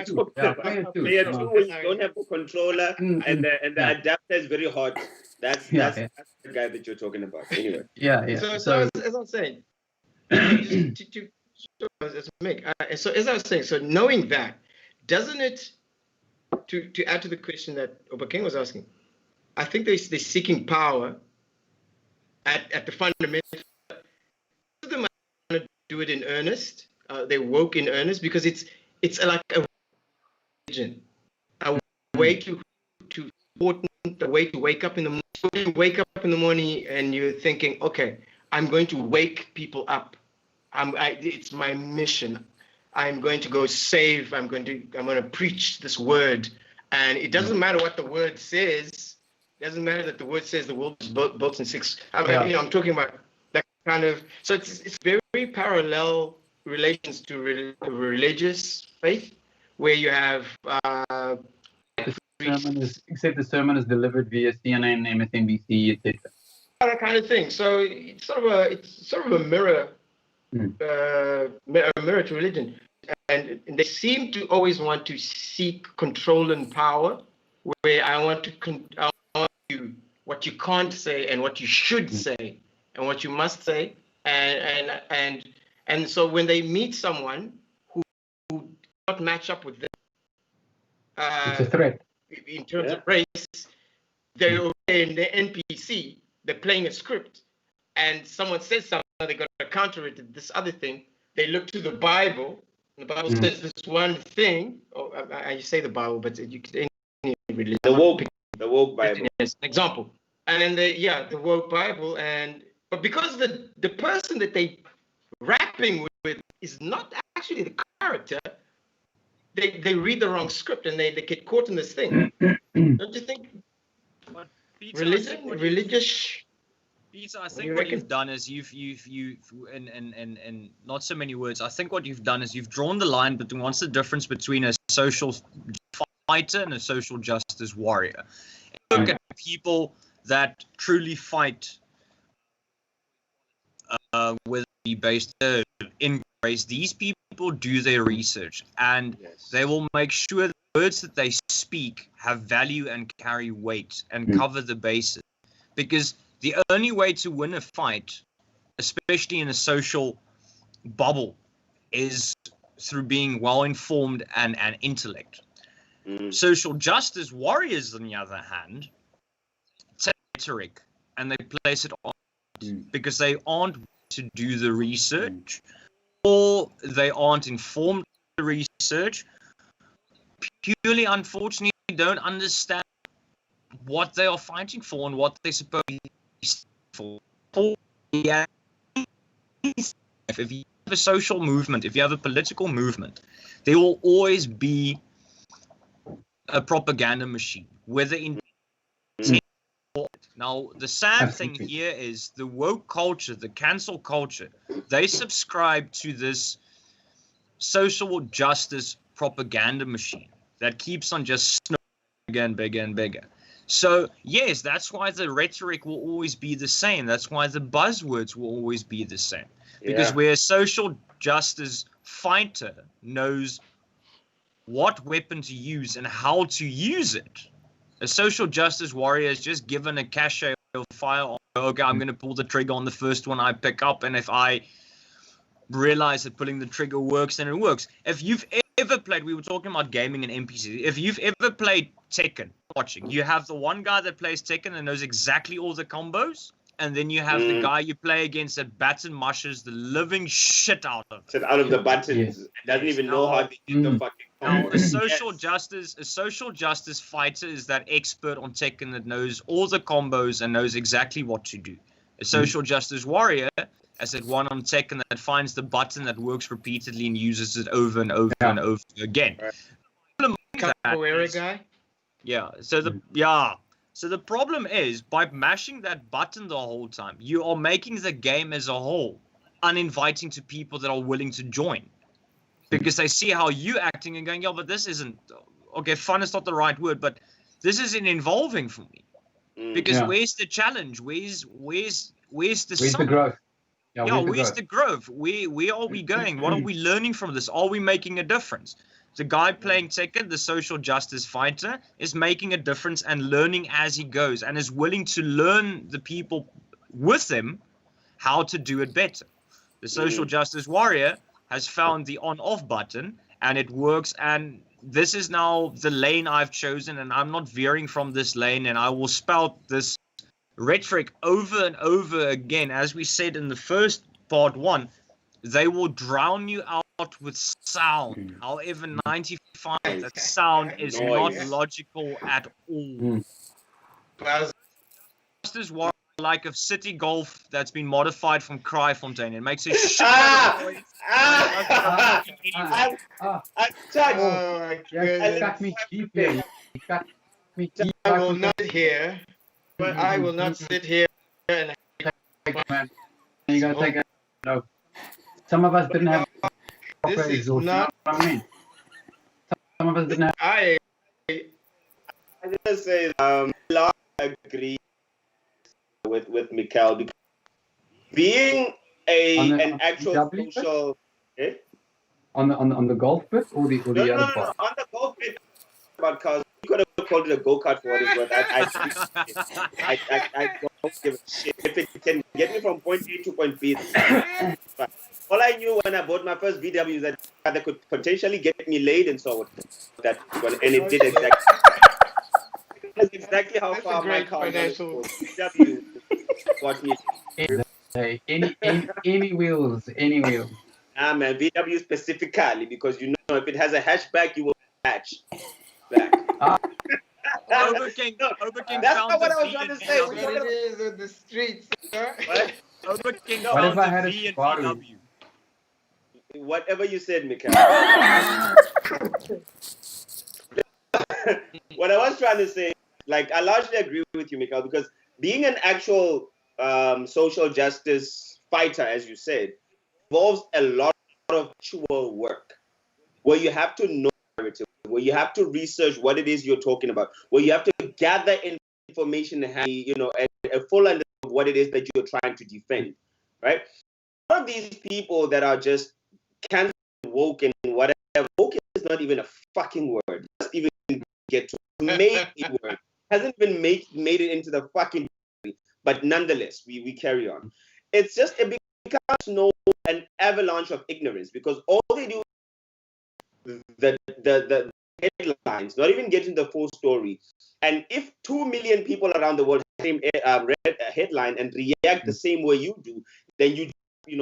[SPEAKER 3] 2 when you don't have the controller and the adapter is very hot. That's the guy that you're talking about. Anyway.
[SPEAKER 2] So as I'm saying, so as I was saying, so knowing that, doesn't it, to add to the question that Obakeng was asking, I think they're seeking power at the fundamental. They want to do it in earnest. They woke in earnest because it's like a religion, a way to wake up in the morning. You wake up in the morning and you're thinking, okay, I'm going to wake people up. It's my mission. I'm going to go save. I'm going to preach this word, and it doesn't matter what the word says. Doesn't matter that the word says the world is built in six. I mean,
[SPEAKER 4] Yeah.
[SPEAKER 2] I'm talking about that kind of. So it's very parallel relations to religious faith, where you have
[SPEAKER 4] Except the sermon is delivered via CNN, MSNBC, etc.
[SPEAKER 2] that kind of thing. So it's sort of a mirror, a mirror to religion, and they seem to always want to seek control and power. Where I want you what you can't say and what you should say and what you must say, and so when they meet someone who does not match up with them,
[SPEAKER 4] It's a threat.
[SPEAKER 2] in terms of race, they're in the NPC, they're playing a script, and someone says something, they got to counter it to this other thing. They look to the Bible, and the Bible says this one thing. I say the Bible, but you could any religion.
[SPEAKER 3] The woke Bible.
[SPEAKER 2] Yes, an example. And then the woke Bible, but because the person that they rapping with is not actually the character, they read the wrong script and they get caught in this thing. Don't you think?
[SPEAKER 5] But Peter,
[SPEAKER 2] Religious.
[SPEAKER 5] Peter, I think what you've done is you've in not so many words. I think what you've done is you've drawn the line between what's the difference between a social fighter and a social justice warrior. Look at people that truly fight, whether it be based in race. These people do their research and they will make sure the words that they speak have value and carry weight and cover the bases. Because the only way to win a fight, especially in a social bubble, is through being well informed and intellect. Social justice warriors, on the other hand, take rhetoric and they place it on because they aren't to do the research, or they aren't informed of the research. Purely, unfortunately, don't understand what they are fighting for and what they're supposed to be for. If you have a social movement, if you have a political movement, there will always be a propaganda machine, whether in now the sad thing here is the woke culture, the cancel culture, they subscribe to this social justice propaganda machine that keeps on just snowing bigger and bigger and bigger. So yes, that's why the rhetoric will always be the same. That's why the buzzwords will always be the same. Because where a social justice fighter knows what weapon to use and how to use it, a social justice warrior is just given a cachet of firearm. Okay, I'm going to pull the trigger on the first one I pick up, and if I realize that pulling the trigger works, then it works. If you've ever played, we were talking about gaming and NPC. If you've ever played Tekken, watching, you have the one guy that plays Tekken and knows exactly all the combos, and then you have the guy you play against that button mushes the living shit out of.
[SPEAKER 3] Out of the buttons, doesn't even know how to get the fucking.
[SPEAKER 5] Now, a social justice fighter is that expert on Tekken that knows all the combos and knows exactly what to do. A social justice warrior is that one on Tekken that finds the button that works repeatedly and uses it over and over and over again.
[SPEAKER 2] Capoeira guy.
[SPEAKER 5] Yeah. So the problem is, by mashing that button the whole time, you are making the game as a whole uninviting to people that are willing to join. Because they see how you acting and going, yeah, but this isn't, okay, fun is not the right word, but this isn't involving for me. Because where's the challenge? Where's the
[SPEAKER 4] growth?
[SPEAKER 5] Where's the growth? Where are we going? What are we learning from this? Are we making a difference? The guy playing Tekken, the social justice fighter, is making a difference and learning as he goes and is willing to learn the people with him how to do it better. The social justice warrior has found the on-off button and it works, and this is now the lane I've chosen, and I'm not veering from this lane, and I will spout this rhetoric over and over again. As we said in the first part one, they will drown you out with sound. However, 95, that sound is not logical at all. Justice warrior, like a city golf that's been modified from Cryfontaine. It makes a shit noise.
[SPEAKER 3] I'm touched.
[SPEAKER 2] Oh my goodness.
[SPEAKER 4] Cut me deep here. Cut me deep.
[SPEAKER 2] I will not hear. But I will not sit here and
[SPEAKER 4] Man, you gotta take it. No, some of us didn't have
[SPEAKER 2] this
[SPEAKER 4] proper
[SPEAKER 2] is
[SPEAKER 4] exhaustion.
[SPEAKER 2] not.
[SPEAKER 4] You know what I mean? Some of us didn't have.
[SPEAKER 2] I
[SPEAKER 3] just say I agree with Mikhail because being an actual social
[SPEAKER 4] on the golf bit or the other part?
[SPEAKER 3] on the golf bit about cars. You could have called it a go-kart for what it's worth. I don't give a shit. If it can get me from point A to point B, it's fine. All I knew when I bought my first VW is that they could potentially get me laid, and so that and it did exactly. That's exactly how far my car goes. VW got me.
[SPEAKER 4] Hey, any wheels, any wheels.
[SPEAKER 3] Man, VW specifically because you know if it has a hatchback, you will hatch back.
[SPEAKER 5] Obakeng
[SPEAKER 3] That's
[SPEAKER 5] found
[SPEAKER 3] not what
[SPEAKER 5] the
[SPEAKER 3] I was
[SPEAKER 5] V
[SPEAKER 3] trying
[SPEAKER 5] in
[SPEAKER 3] to say.
[SPEAKER 2] what it is in the streets.
[SPEAKER 3] What?
[SPEAKER 5] Obakeng
[SPEAKER 3] No.
[SPEAKER 4] What if
[SPEAKER 5] found
[SPEAKER 4] I
[SPEAKER 5] the
[SPEAKER 4] had a
[SPEAKER 5] V in
[SPEAKER 4] Subaru?
[SPEAKER 5] VW.
[SPEAKER 3] Whatever you said, Mikhail. What I was trying to say, like, I largely agree with you, Mikhail, because being an actual social justice fighter, as you said, involves a lot of actual work where you have to know narrative, where you have to research what it is you're talking about, where you have to gather information and have, a full understanding of what it is that you're trying to defend, right? A lot of these people that are just cancelled, woke, and whatever, woke is not even a fucking word. Just even get to make it word. Hasn't even made it into the fucking movie. But nonetheless, we carry on. It's just it becomes an avalanche of ignorance because all they do the headlines, not even getting the full story. And if 2 million people around the world read a headline and react the same way you do, then you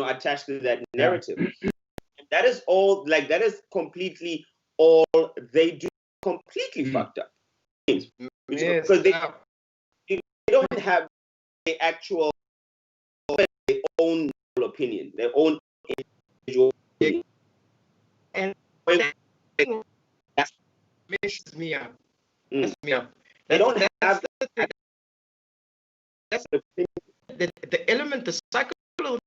[SPEAKER 3] attach to that narrative. Yeah. And that is all. Like that is completely all they do. Completely fucked up. Because they don't have the actual their own opinion, their own individual opinion.
[SPEAKER 2] And that messes me up.
[SPEAKER 3] They don't have
[SPEAKER 2] the element, the psychological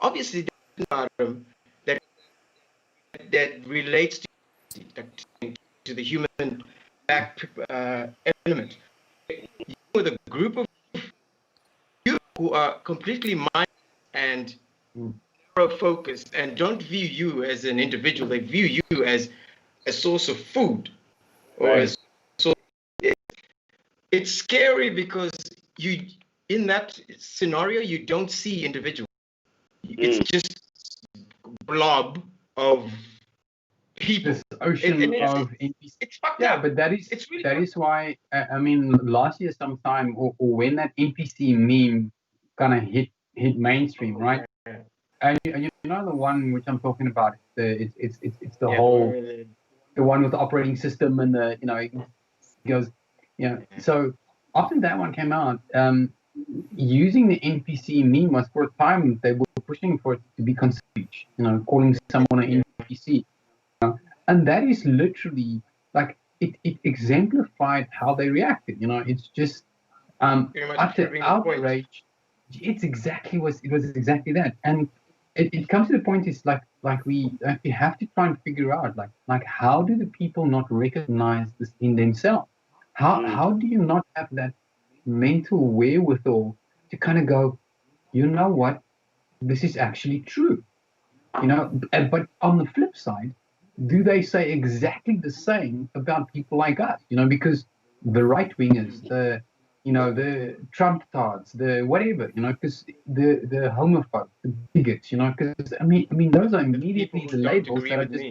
[SPEAKER 2] obviously that relates to the human back element. With a group of you who are completely minded and narrow focused and don't view you as an individual, they view you as a source of food or
[SPEAKER 3] right.
[SPEAKER 2] It's scary because you in that scenario you don't see individual. It's just blob of people.
[SPEAKER 4] This ocean of NPC.
[SPEAKER 2] It's fucked
[SPEAKER 4] yeah,
[SPEAKER 2] up.
[SPEAKER 4] but that is
[SPEAKER 2] It's really
[SPEAKER 4] that is why I mean last year sometime or when that NPC meme kind of hit mainstream, right? And you know the one which I'm talking about. It's the whole the one with the operating system and the it goes So after that one came out, using the NPC meme was for a time they were pushing for it to be considered, calling someone an NPC. And that is literally like it exemplified how they reacted. It's just utter outrage. It's exactly it was exactly that. And it comes to the point is like we have to try and figure out like how do the people not recognize this in themselves? How do you not have that mental wherewithal to kind of go, you know what, this is actually true, but on the flip side, do they say exactly the same about people like us? Because the right wingers, the Trump tards, the whatever, because the homophobes, the bigots, because I mean those are immediately the labels that are just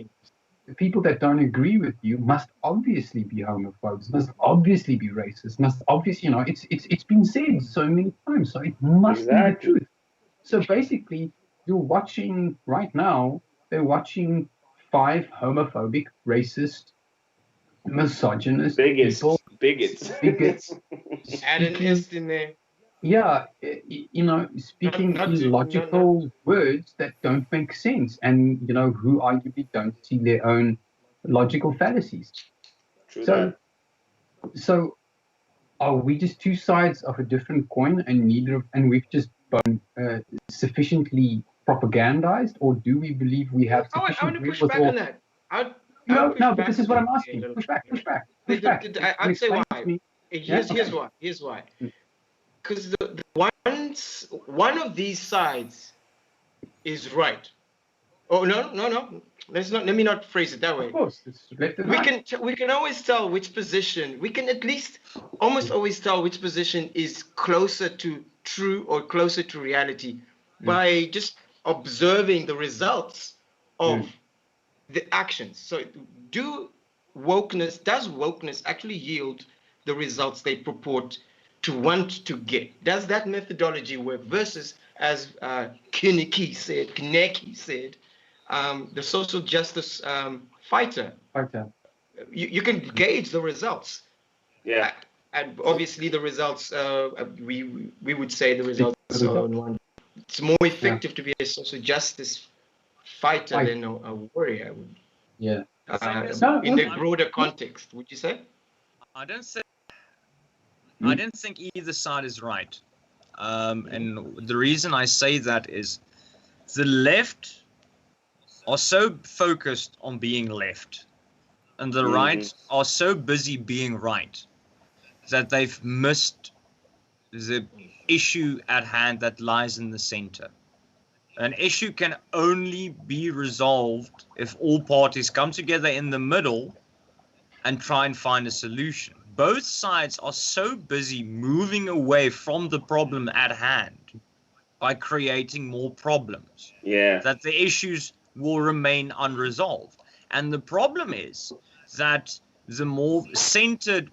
[SPEAKER 4] the people that don't agree with you must obviously be homophobes, must obviously be racist, must obviously, it's been said so many times, so it must be the truth. So basically, you're watching right now, they're watching 5 homophobic, racist, misogynist people.
[SPEAKER 3] Bigots.
[SPEAKER 2] Add an ist in there.
[SPEAKER 4] Yeah, speaking illogical words that don't make sense and, who arguably don't see their own logical fallacies.
[SPEAKER 3] True
[SPEAKER 4] So,
[SPEAKER 3] that.
[SPEAKER 4] so are we just two sides of a different coin, and we've just been sufficiently propagandized, or do we believe we have
[SPEAKER 2] I want
[SPEAKER 4] sufficient
[SPEAKER 2] to push back on
[SPEAKER 4] wherewithal?
[SPEAKER 2] that. I would
[SPEAKER 4] No,
[SPEAKER 2] push
[SPEAKER 4] no, but
[SPEAKER 2] back
[SPEAKER 4] this is
[SPEAKER 2] on
[SPEAKER 4] what I'm
[SPEAKER 2] that a
[SPEAKER 4] asking.
[SPEAKER 2] little
[SPEAKER 4] Push back,
[SPEAKER 2] bit.
[SPEAKER 4] push back, push back.
[SPEAKER 2] I'd say
[SPEAKER 4] Explain
[SPEAKER 2] why.
[SPEAKER 4] to me.
[SPEAKER 2] Here's
[SPEAKER 4] Okay.
[SPEAKER 2] why. Here's why.
[SPEAKER 4] Mm.
[SPEAKER 2] Because one of these sides is right. Oh no. Let me not phrase it that way.
[SPEAKER 4] Of course, it's left and right.
[SPEAKER 2] We can always tell which position. We can at least almost always tell which position is closer to true or closer to reality by just observing the results of the actions. So does wokeness actually yield the results they purport to want to get? Does that methodology work versus, as Kunneke said, the social justice fighter?
[SPEAKER 4] Okay.
[SPEAKER 2] You can gauge the results.
[SPEAKER 3] Yeah.
[SPEAKER 2] And obviously the results, we would say the results are on one. It's more effective to be a social justice fighter than a warrior.
[SPEAKER 4] Yeah.
[SPEAKER 2] In the broader context, would you say?
[SPEAKER 5] I don't think either side is right. And the reason I say that is the left are so focused on being left, and the right are so busy being right that they've missed the issue at hand that lies in the center. An issue can only be resolved if all parties come together in the middle and try and find a solution. Both sides are so busy moving away from the problem at hand by creating more problems that the issues will remain unresolved. And the problem is that the more centered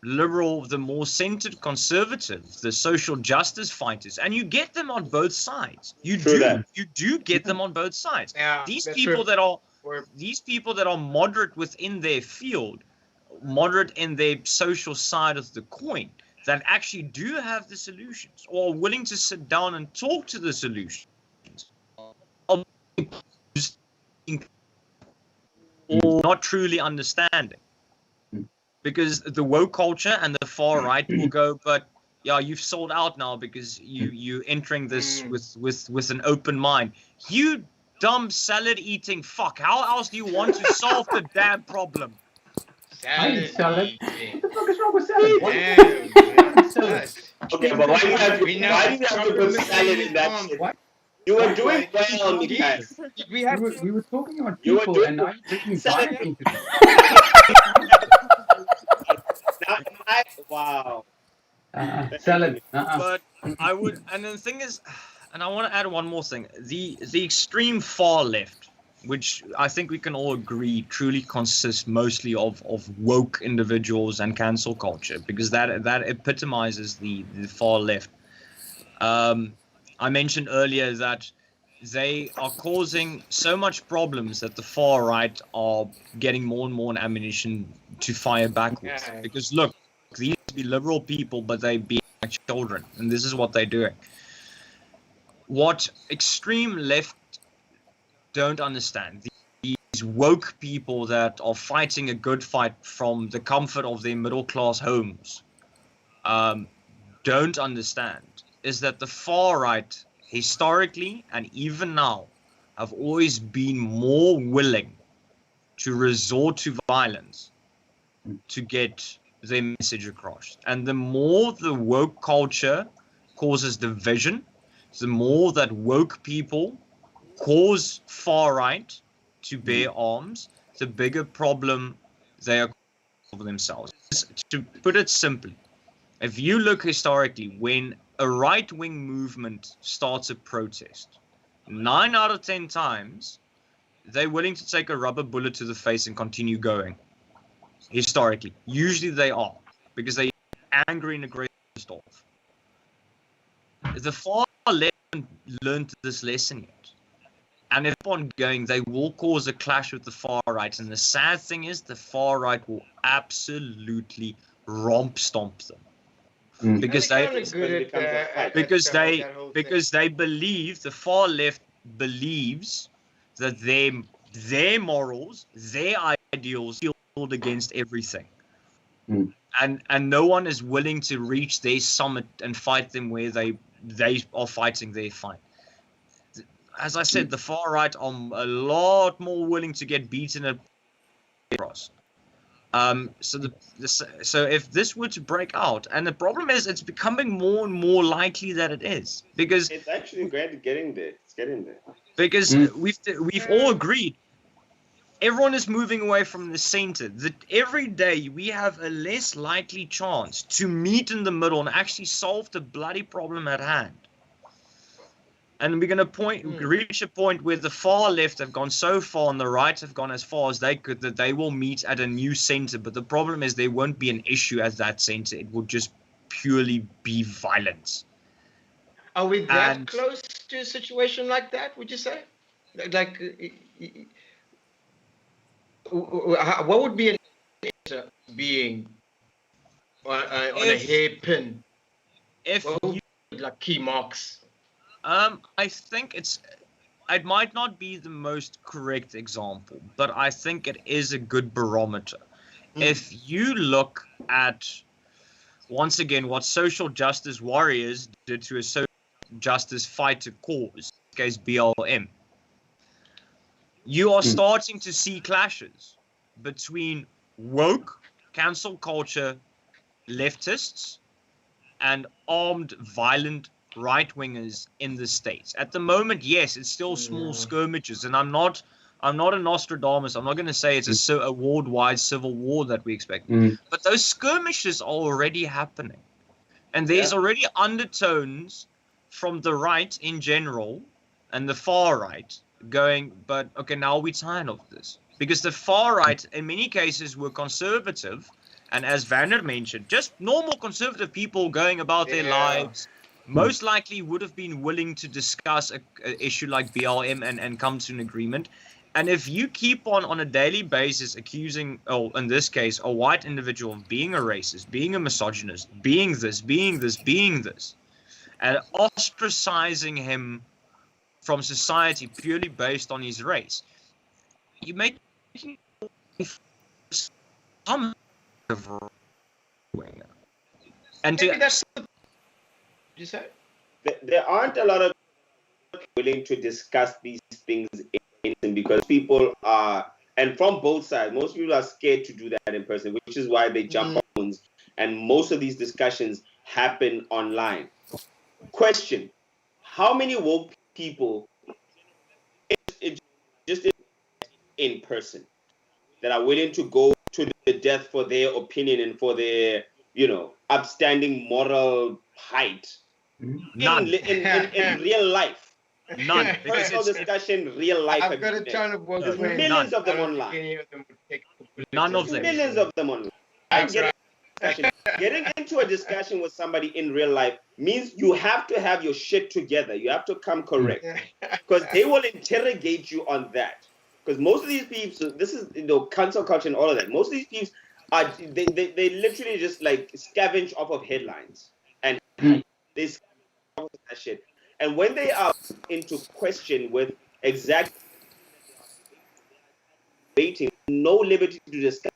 [SPEAKER 5] liberal, the more centered conservative, the social justice fighters, and you get them on both sides. You do get them on both sides.
[SPEAKER 2] Yeah,
[SPEAKER 5] These people that are moderate within their field, moderate in their social side of the coin, that actually do have the solutions or are willing to sit down and talk to the solutions, or not truly understanding. Because the woke culture and the far right will go, but yeah, you've sold out now because you entering this with an open mind. You dumb salad eating fuck. How else do you want to solve the damn problem?
[SPEAKER 4] Salad.
[SPEAKER 2] Salad.
[SPEAKER 4] What the fuck is wrong with salad?
[SPEAKER 2] Salad.
[SPEAKER 3] Okay, but why do you have to put salad in that shit? You were doing well, Mikhail.
[SPEAKER 4] We were talking about people, and now you're bringing diet into this.
[SPEAKER 3] Wow.
[SPEAKER 4] Salad.
[SPEAKER 5] But I would, and the thing is, and I want to add one more thing: the extreme far left, which I think we can all agree truly consists mostly of woke individuals and cancel culture, because that epitomizes the far left. I mentioned earlier that they are causing so much problems that the far right are getting more and more ammunition to fire backwards. Because look, these used to be liberal people, but they be like children, and this is what they're doing. What extreme left don't understand, these woke people that are fighting a good fight from the comfort of their middle class homes, don't understand, is that the far right, historically and even now, have always been more willing to resort to violence to get their message across. And the more the woke culture causes division, the more that woke people cause far right to bear arms, the bigger problem they are for themselves. To put it simply, if you look historically, when a right-wing movement starts a protest, 9 out of 10 times, they're willing to take a rubber bullet to the face and continue going. Historically. Usually they are, because they're angry and aggressive off. The far left haven't learned this lesson yet. And if on going, they will cause a clash with the far right. And the sad thing is, the far right will absolutely romp stomp them. Because they believe, the far left believes that their morals, their ideals field against everything.
[SPEAKER 4] Mm.
[SPEAKER 5] And no one is willing to reach their summit and fight them where they are fighting their fight. As I said, the far right are a lot more willing to get beaten at cross. So if this were to break out, and the problem is it's becoming more and more likely that it is, because
[SPEAKER 3] It's actually getting there. It's getting there.
[SPEAKER 5] because we've all agreed everyone is moving away from the center. That every day we have a less likely chance to meet in the middle and actually solve the bloody problem at hand. And we're going to reach a point where the far left have gone so far and the right have gone as far as they could that they will meet at a new center. But the problem is there won't be an issue at that center. It will just purely be violence.
[SPEAKER 2] Are we that close to a situation like that, would you say? Like, what would be an answer being on a hairpin? What would be like key marks?
[SPEAKER 5] I think it might not be the most correct example, but I think it is a good barometer. If you look at, once again, what social justice warriors did to a social justice fighter cause, in this case BLM, you are starting to see clashes between woke, cancel culture, leftists, and armed, violent right-wingers in the States. At the moment, yes, it's still small skirmishes, and I'm not a Nostradamus. I'm not going to say it's a worldwide civil war that we expect. But those skirmishes are already happening. And there's already undertones from the right in general and the far right going, but okay, now we're tired of this. Because the far right, in many cases, were conservative, and as Werner mentioned, just normal conservative people going about their lives, most likely would have been willing to discuss an issue like BLM and come to an agreement. And if you keep on a daily basis accusing, in this case, a white individual of being a racist, being a misogynist, being this, and ostracizing him from society purely based on his race, you make some and
[SPEAKER 2] maybe that's you say
[SPEAKER 3] there aren't a lot of people willing to discuss these things because people are, and from both sides, most people are scared to do that in person, which is why they jump on phones, and most of these discussions happen online. Question: how many woke people just in person that are willing to go to the death for their opinion and for their, upstanding moral height?
[SPEAKER 5] None.
[SPEAKER 3] In real life.
[SPEAKER 5] None.
[SPEAKER 3] Personal discussion, real life.
[SPEAKER 2] I've got a ton of woke friends.
[SPEAKER 3] Millions of them online.
[SPEAKER 5] None of them.
[SPEAKER 3] Millions of them online. Getting into a discussion with somebody in real life means you have to have your shit together. You have to come correct. Because they will interrogate you on that. Because most of these people, this is, cancel culture and all of that. Most of these people are, they literally just like scavenge off of headlines. And they scavenge off of that shit. And when they are into question with exact waiting, no liberty to discuss,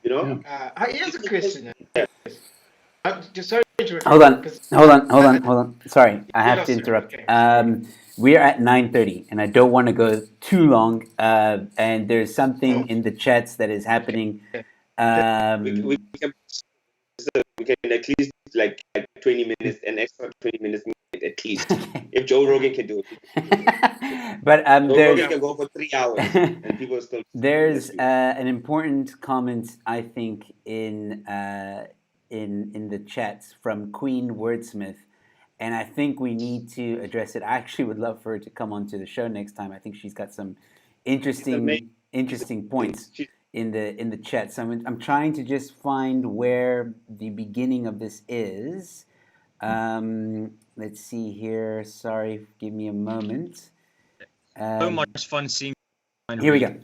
[SPEAKER 2] here's a question. Just sorry to
[SPEAKER 1] Hold on. Sorry, I have to interrupt. We're at 9:30, and I don't want to go too long. And there's something in the chats that is happening.
[SPEAKER 3] We can at least like 20 minutes, an extra 20 minutes at least. If Joe Rogan can do it.
[SPEAKER 1] But
[SPEAKER 3] Joe Rogan can go for 3 hours, and people still.
[SPEAKER 1] There's an important comment, I think, in the chats from Queen Wordsmith, and I think we need to address it. I actually would love for her to come onto the show next time. I think she's got some interesting points in the chat. So I'm trying to just find where the beginning of this is. Let's see here. Sorry, give me a moment.
[SPEAKER 5] So much fun seeing.
[SPEAKER 1] Here we go.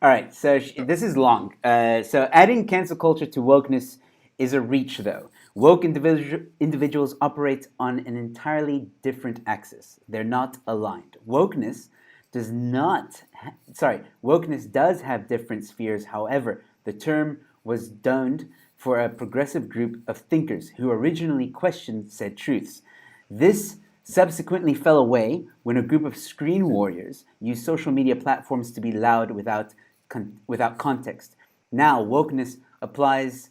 [SPEAKER 1] All right, so this is long. So adding cancel culture to wokeness is a reach, though. Woke individuals operate on an entirely different axis. They're not aligned. Wokeness does have different spheres. However, the term was donned for a progressive group of thinkers who originally questioned said truths. This subsequently fell away when a group of screen warriors used social media platforms to be loud without context. Now wokeness applies.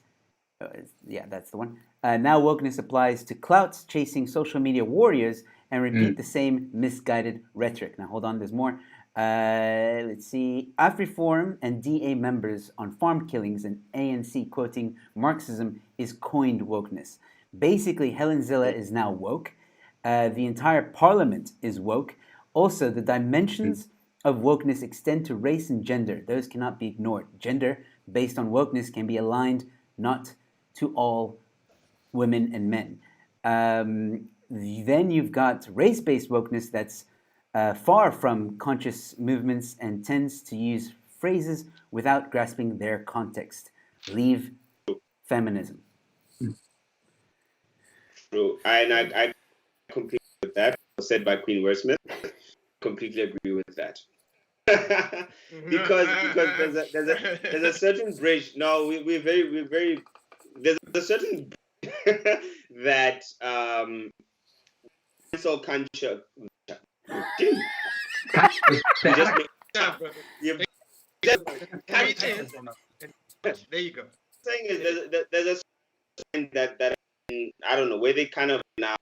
[SPEAKER 1] That's the one. Now wokeness applies to clout-chasing social media warriors and repeat the same misguided rhetoric. Now hold on, there's more. Let's see. AfriForum and DA members on farm killings and ANC quoting Marxism is coined wokeness. Basically, Helen Zille is now woke. The entire parliament is woke. Also, the dimensions of wokeness extend to race and gender. Those cannot be ignored. Gender, based on wokeness, can be aligned not to all women and men. Then you've got race-based wokeness that's far from conscious movements and tends to use phrases without grasping their context. Leave feminism.
[SPEAKER 3] True. And I completely agree with that. Said by Queen Wordsmith. Completely agree with that. because there's a certain bridge. No, we're very there's a certain that cancel culture.
[SPEAKER 2] There you go.
[SPEAKER 3] Saying is there's a certain that I don't know where they kind of now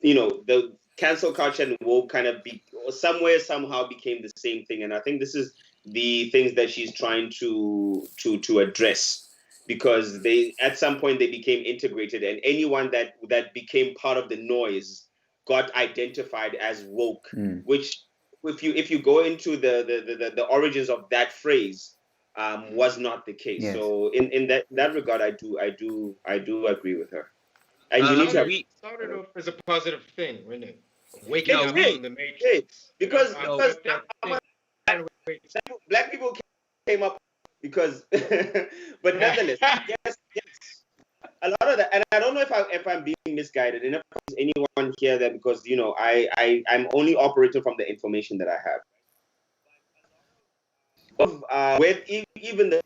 [SPEAKER 3] the cancel culture and woke kind of somehow became the same thing, and I think this is the things that she's trying to address, because they at some point they became integrated, and anyone that became part of the noise got identified as woke, which if you go into the origins of that phrase was not the case. Yes. So in that regard, I do agree with her. And you need to
[SPEAKER 2] started off as a positive thing, wasn't it? Waking up from the matrix.
[SPEAKER 3] Because black people came up because, but nonetheless, yes. A lot of that, and I don't know if I'm being misguided, and if there's anyone here that, because I'm only operating from the information that I have. With even the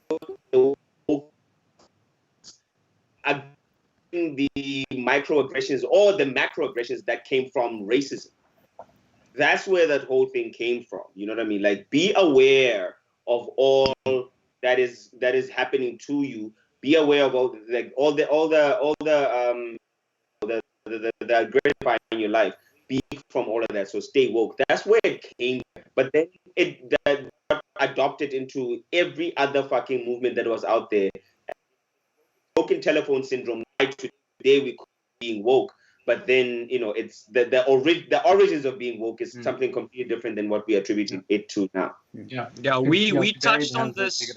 [SPEAKER 3] microaggressions or the macroaggressions that came from racism. That's where that whole thing came from. You know what I mean? Like, be aware of all that is happening to you. Be aware of all the great in your life. Be from all of that. So stay woke. That's where it came. But then it got adopted into every other fucking movement that was out there. Broken telephone syndrome. Today we call it being woke, but then it's the origins of being woke is something completely different than what we attribute it to now.
[SPEAKER 5] Yeah. We touched on this.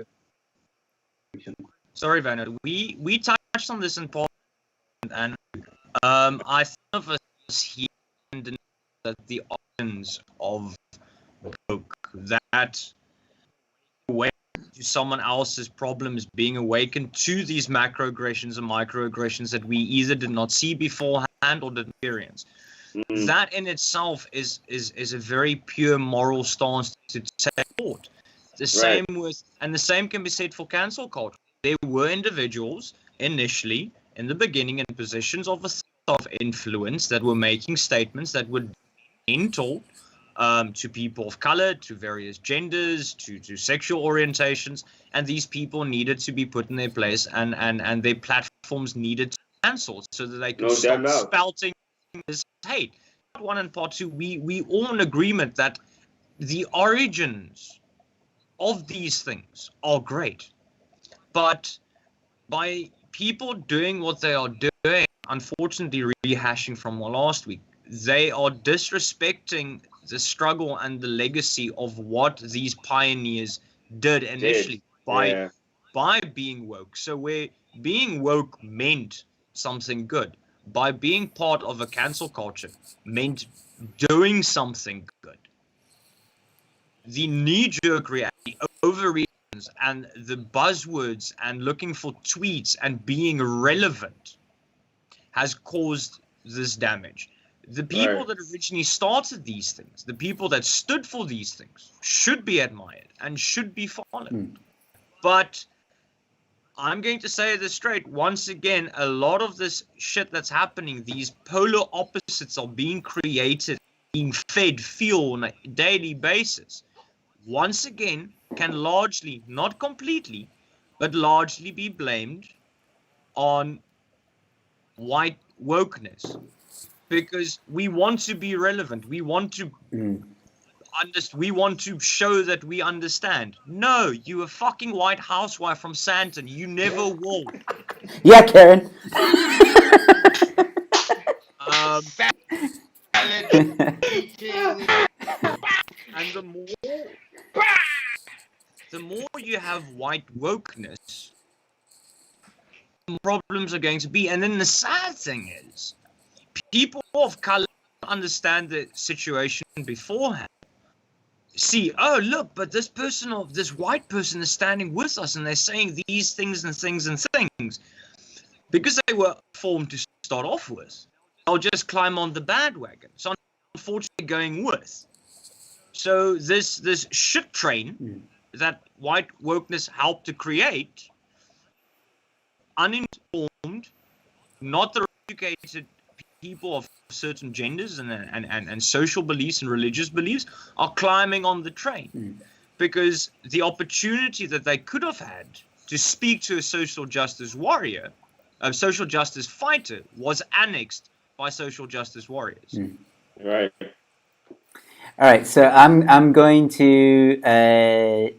[SPEAKER 5] Sorry, Werner. We touched on this in Parliament, and I think of us here that the origins of woke, that way to someone else's problems, being awakened to these macroaggressions and microaggressions that we either did not see beforehand or didn't experience. That in itself is a very pure moral stance to take forward. The same the same can be said for cancel culture. There were individuals initially in the beginning in positions of influence that were making statements that were detrimental to people of color, to various genders, to sexual orientations, and these people needed to be put in their place, and their platforms needed to be cancelled so that they could stop spouting this hate. Part one and part two, we all in agreement that the origins of these things are great, but by people doing what they are doing, unfortunately rehashing from last week, they are disrespecting the struggle and the legacy of what these pioneers did initially by being woke. So where being woke meant something good, by being part of a cancel culture meant doing something good. The knee-jerk reaction, the overreactions, and the buzzwords and looking for tweets and being relevant has caused this damage. The people that originally started these things, the people that stood for these things, should be admired and should be followed. But I'm going to say this straight. Once again, a lot of this shit that's happening, these polar opposites are being created, being fed fuel on a daily basis. Once again, can largely, not completely, but largely be blamed on white wokeness. Because we want to be relevant. We want to we want to show that we understand. No, you a fucking white housewife from Santon. You never will.
[SPEAKER 1] Yeah, Karen.
[SPEAKER 5] And the more you have white wokeness, the more problems are going to be. And then the sad thing is, people of color understand the situation beforehand. See, oh look, but this white person is standing with us, and they're saying these things and things and things, because they were formed to start off with. They'll just climb on the bandwagon. So unfortunately, going with. So this shit train that white wokeness helped to create, uninformed, not the educated people of certain genders and social beliefs and religious beliefs are climbing on the train because the opportunity that they could have had to speak to a social justice warrior, a social justice fighter, was annexed by social justice warriors.
[SPEAKER 3] Right.
[SPEAKER 1] All right, so I'm going to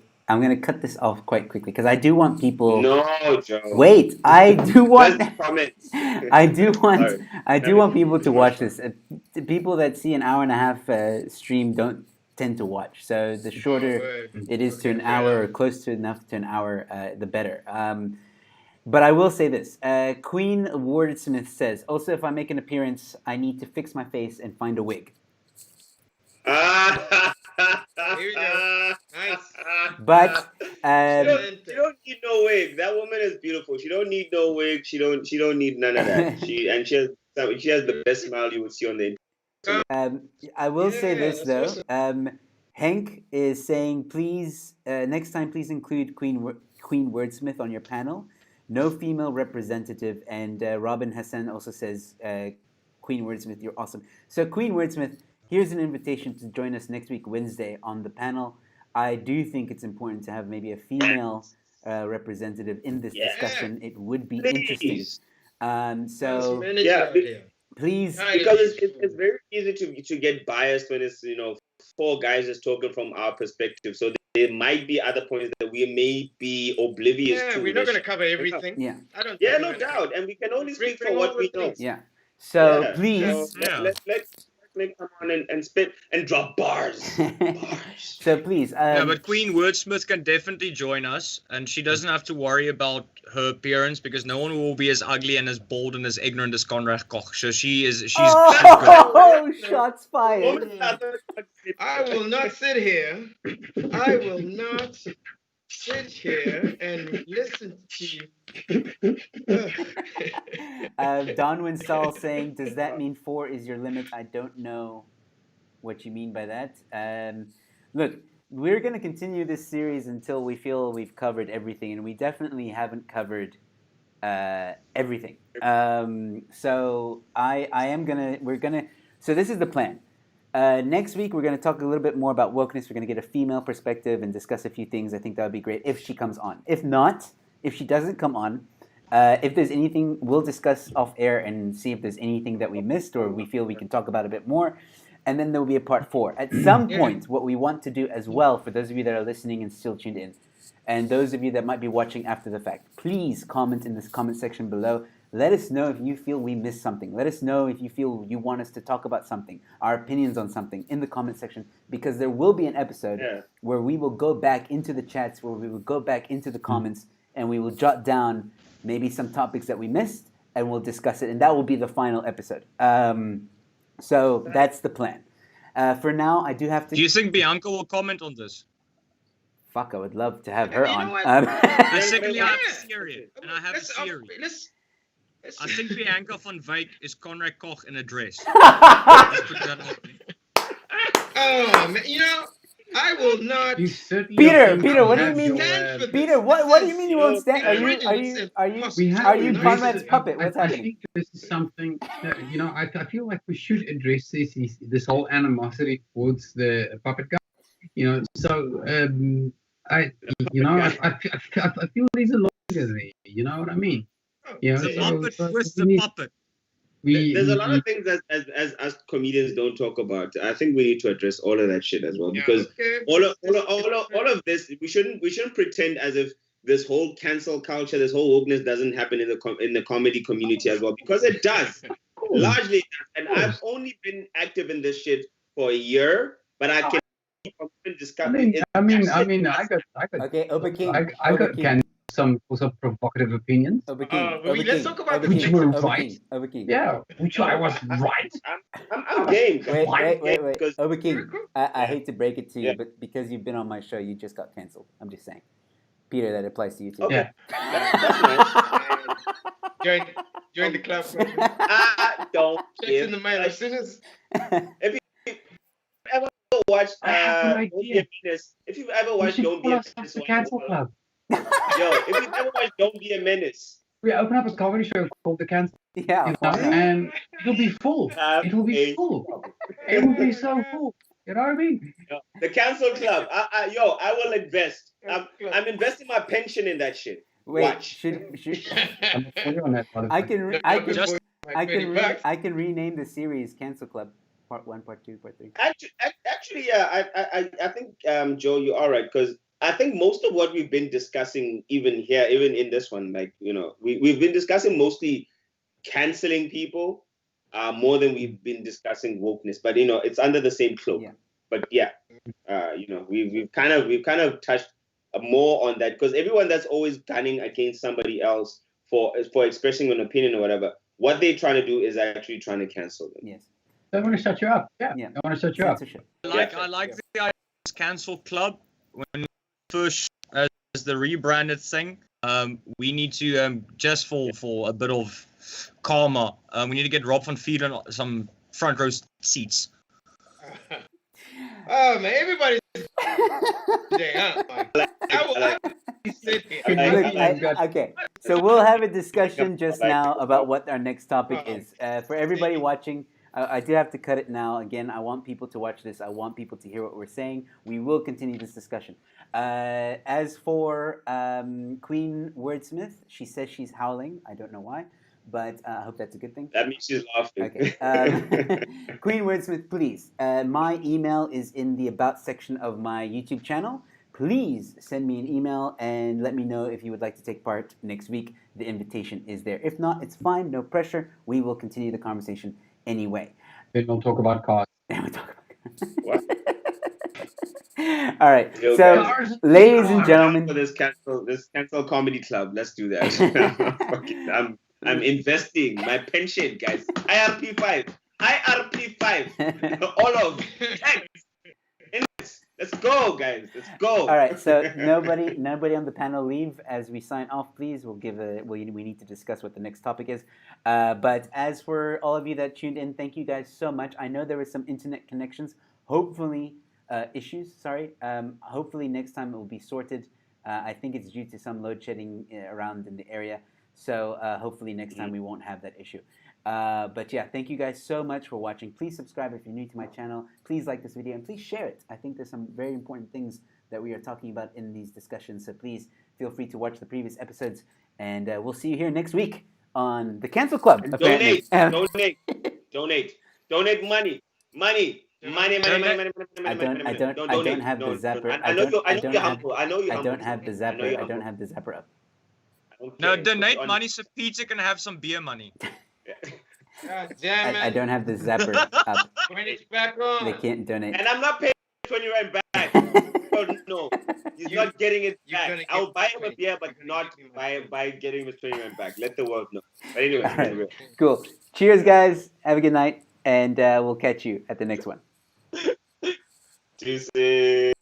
[SPEAKER 1] cut this off quite quickly because I do want people.
[SPEAKER 3] No, Joe.
[SPEAKER 1] Wait, I do want.
[SPEAKER 3] Just comments.
[SPEAKER 1] I do want people to watch this. The people that see an hour and a half stream don't tend to watch. So the shorter it is to an hour or close to enough to an hour, the better. But I will say this: Queen Wordsmith says, "Also, if I make an appearance, I need to fix my face and find a wig."
[SPEAKER 2] Here you go. Nice.
[SPEAKER 1] But
[SPEAKER 3] she don't need no wig. That woman is beautiful. She don't need no wig. She don't need none of that. She has the best smile you would see on the internet.
[SPEAKER 1] I will say this though. Hank is saying, please next time, please include Queen Wordsmith on your panel. No female representative. And Robin Hassan also says, Queen Wordsmith, you're awesome. So Queen Wordsmith, here's an invitation to join us next week, Wednesday, on the panel. I do think it's important to have maybe a female representative in this discussion. It would be interesting. Please.
[SPEAKER 3] Because it's very easy to get biased when it's, four guys just talking from our perspective. So there might be other points that we may be oblivious to.
[SPEAKER 2] Yeah, we're not going to cover everything.
[SPEAKER 1] Yeah.
[SPEAKER 3] No doubt. And we can only speak for what we know.
[SPEAKER 1] Yeah. So please.
[SPEAKER 3] Let's come on and spit and drop bars.
[SPEAKER 1] So please.
[SPEAKER 5] But Queen Wordsmith can definitely join us, and she doesn't have to worry about her appearance because no one will be as ugly and as bold and as ignorant as Conrad Koch. So she's good.
[SPEAKER 1] Shots fired.
[SPEAKER 2] I will not sit here. I will not sit here and listen to you.
[SPEAKER 1] Don Winsall saying, does that mean 4 is your limit? I don't know what you mean by that. Look, we're going to continue this series until we feel we've covered everything, and we definitely haven't covered everything. So so this is the plan. Next week, we're going to talk a little bit more about wokeness. We're going to get a female perspective and discuss a few things. I think that would be great if she comes on. If not, if she doesn't come on, if there's anything, we'll discuss off air and see if there's anything that we missed or we feel we can talk about a bit more. And then there will be a part 4. At some point, what we want to do as well, for those of you that are listening and still tuned in, and those of you that might be watching after the fact, please comment in this comment section below. Let us know if you feel we missed something. Let us know if you feel you want us to talk about something, our opinions on something in the comment section, because there will be an episode where we will go back into the chats, where we will go back into the comments, and we will jot down maybe some topics that we missed, and we'll discuss it, and that will be the final episode. So that's the plan. For now, I do have to...
[SPEAKER 5] Do you think Bianca will comment on this?
[SPEAKER 1] Fuck, I would love to have her on.
[SPEAKER 5] Secondly, I have a theory, and I have a theory. I think Bianca van Wyk is Conrad Koch in a dress. Let's put that out there.
[SPEAKER 2] Oh man, you know, I will not.
[SPEAKER 4] You certainly
[SPEAKER 1] Peter,
[SPEAKER 4] don't
[SPEAKER 1] Peter, what do you
[SPEAKER 4] have
[SPEAKER 1] mean?
[SPEAKER 4] your,
[SPEAKER 2] stand for this.
[SPEAKER 1] Peter, what do you mean you won't stand? Are
[SPEAKER 2] This
[SPEAKER 1] you
[SPEAKER 2] is
[SPEAKER 1] are you are you
[SPEAKER 4] we have
[SPEAKER 1] are
[SPEAKER 4] to
[SPEAKER 1] you
[SPEAKER 4] address
[SPEAKER 1] Conrad's
[SPEAKER 4] it.
[SPEAKER 1] puppet? What's
[SPEAKER 4] I
[SPEAKER 1] happening?
[SPEAKER 4] think this is something that, I feel like we should address this whole animosity towards the puppet guy. So I feel there's a longer there. You know what I mean?
[SPEAKER 5] The Muppet with the puppet.
[SPEAKER 3] There's a lot of things that as comedians don't talk about. I think we need to address all of that shit as well, because all of this, we shouldn't pretend as if this whole cancel culture, this whole wokeness doesn't happen in the comedy community as well, because it does. Largely it does. And I've only been active in this shit for a year, but I can discuss.
[SPEAKER 4] I got
[SPEAKER 1] Okay, Obakeng.
[SPEAKER 4] I got some provocative opinions.
[SPEAKER 2] Let's talk about
[SPEAKER 4] Which were right.
[SPEAKER 1] Obakeng.
[SPEAKER 4] Yeah, which I was right.
[SPEAKER 3] I'm game.
[SPEAKER 1] Wait.
[SPEAKER 3] Because
[SPEAKER 1] Obakeng, I hate to break it to you, but because you've been on my show, you just got cancelled. I'm just saying. Peter, that applies to you too.
[SPEAKER 3] Okay.
[SPEAKER 4] Yeah.
[SPEAKER 3] That's nice.
[SPEAKER 2] Join the club.
[SPEAKER 3] I don't
[SPEAKER 2] Checks in the mail as soon as.
[SPEAKER 3] If you ever watched Don't Be a Menace, if you've ever watched Don't Be a Menace,
[SPEAKER 4] the Cancel Club.
[SPEAKER 3] Yo, if you've ever watched Don't Be a Menace,
[SPEAKER 4] We open up a comedy show called The Cancel.
[SPEAKER 1] Yeah.
[SPEAKER 4] And it'll be full. It'll be full. It will be so full. You know what I mean?
[SPEAKER 3] The Cancel Club. I will invest. I'm investing my pension in that shit.
[SPEAKER 1] Wait,
[SPEAKER 3] Watch.
[SPEAKER 1] should
[SPEAKER 4] I'm with you on that,
[SPEAKER 1] I can rename the series Cancel Club Part 1, Part 2, Part 3.
[SPEAKER 3] Actually, yeah, I think Joe, you are right, because I think most of what we've been discussing, even here, even in this one, like, we've been discussing mostly canceling people more than we've been discussing wokeness, but it's under the same cloak.
[SPEAKER 1] Yeah.
[SPEAKER 3] But yeah, we've kind of touched more on that, because everyone that's always gunning against somebody else for expressing an opinion or whatever, what they're trying to do is actually trying to cancel them.
[SPEAKER 1] Yes.
[SPEAKER 4] They want to shut you up. Yeah. They want to shut you up.
[SPEAKER 1] Censorship.
[SPEAKER 5] I like the idea of this Cancel Club. When first as the rebranded thing, we need to just for a bit of karma, we need to get Rob van Vieren some front row seats.
[SPEAKER 2] Oh man, everybody's today, huh?
[SPEAKER 1] Okay, so we'll have a discussion just now about what our next topic is. For everybody watching, I do have to cut it now. Again, I want people to watch this. I want people to hear what we're saying. We will continue this discussion. As for Queen Wordsmith, she says she's howling. I don't know why, but I hope that's a good thing.
[SPEAKER 3] That means she's laughing.
[SPEAKER 1] Okay. Queen Wordsmith, please. My email is in the About section of my YouTube channel. Please send me an email and let me know if you would like to take part next week. The invitation is there. If not, it's fine. No pressure. We will continue the conversation anyway.
[SPEAKER 4] Then we'll talk about cars.
[SPEAKER 1] Then we'll talk about
[SPEAKER 3] What?
[SPEAKER 1] All right.
[SPEAKER 3] Yo,
[SPEAKER 1] So,
[SPEAKER 3] guys,
[SPEAKER 1] ladies and gentlemen,
[SPEAKER 3] for this cancel comedy club, let's do that. I'm investing my pension, guys. IRP5, all of thanks. Let's go, guys. Let's go.
[SPEAKER 1] all right. So nobody on the panel leave as we sign off, please. We need to discuss what the next topic is. But as for all of you that tuned in, thank you guys so much. I know there were some internet connections, hopefully issues. Sorry. Hopefully next time it will be sorted. I think it's due to some load shedding around in the area. So hopefully next time we won't have that issue. But yeah, thank you guys so much for watching. Please subscribe if you're new to my channel. Please like this video and please share it. I think there's some very important things that we are talking about in these discussions. So please feel free to watch the previous episodes. And we'll see you here next week on the Cancel Club.
[SPEAKER 3] Donate money.
[SPEAKER 1] I don't have the zapper. I don't have the zapper up.
[SPEAKER 5] No, donate money so Peter can have some beer money.
[SPEAKER 2] God damn it.
[SPEAKER 1] I don't have the zapper up.
[SPEAKER 2] When it's back on.
[SPEAKER 1] They can't donate.
[SPEAKER 3] And I'm not paying 20 rand back. Oh, no, he's not getting it back. I'll buy him a beer, but not by getting his 20 rand back. Let the world know. But anyway,
[SPEAKER 1] right. Cool. Cheers, guys. Have a good night, and we'll catch you at the next one.
[SPEAKER 3] Juicy.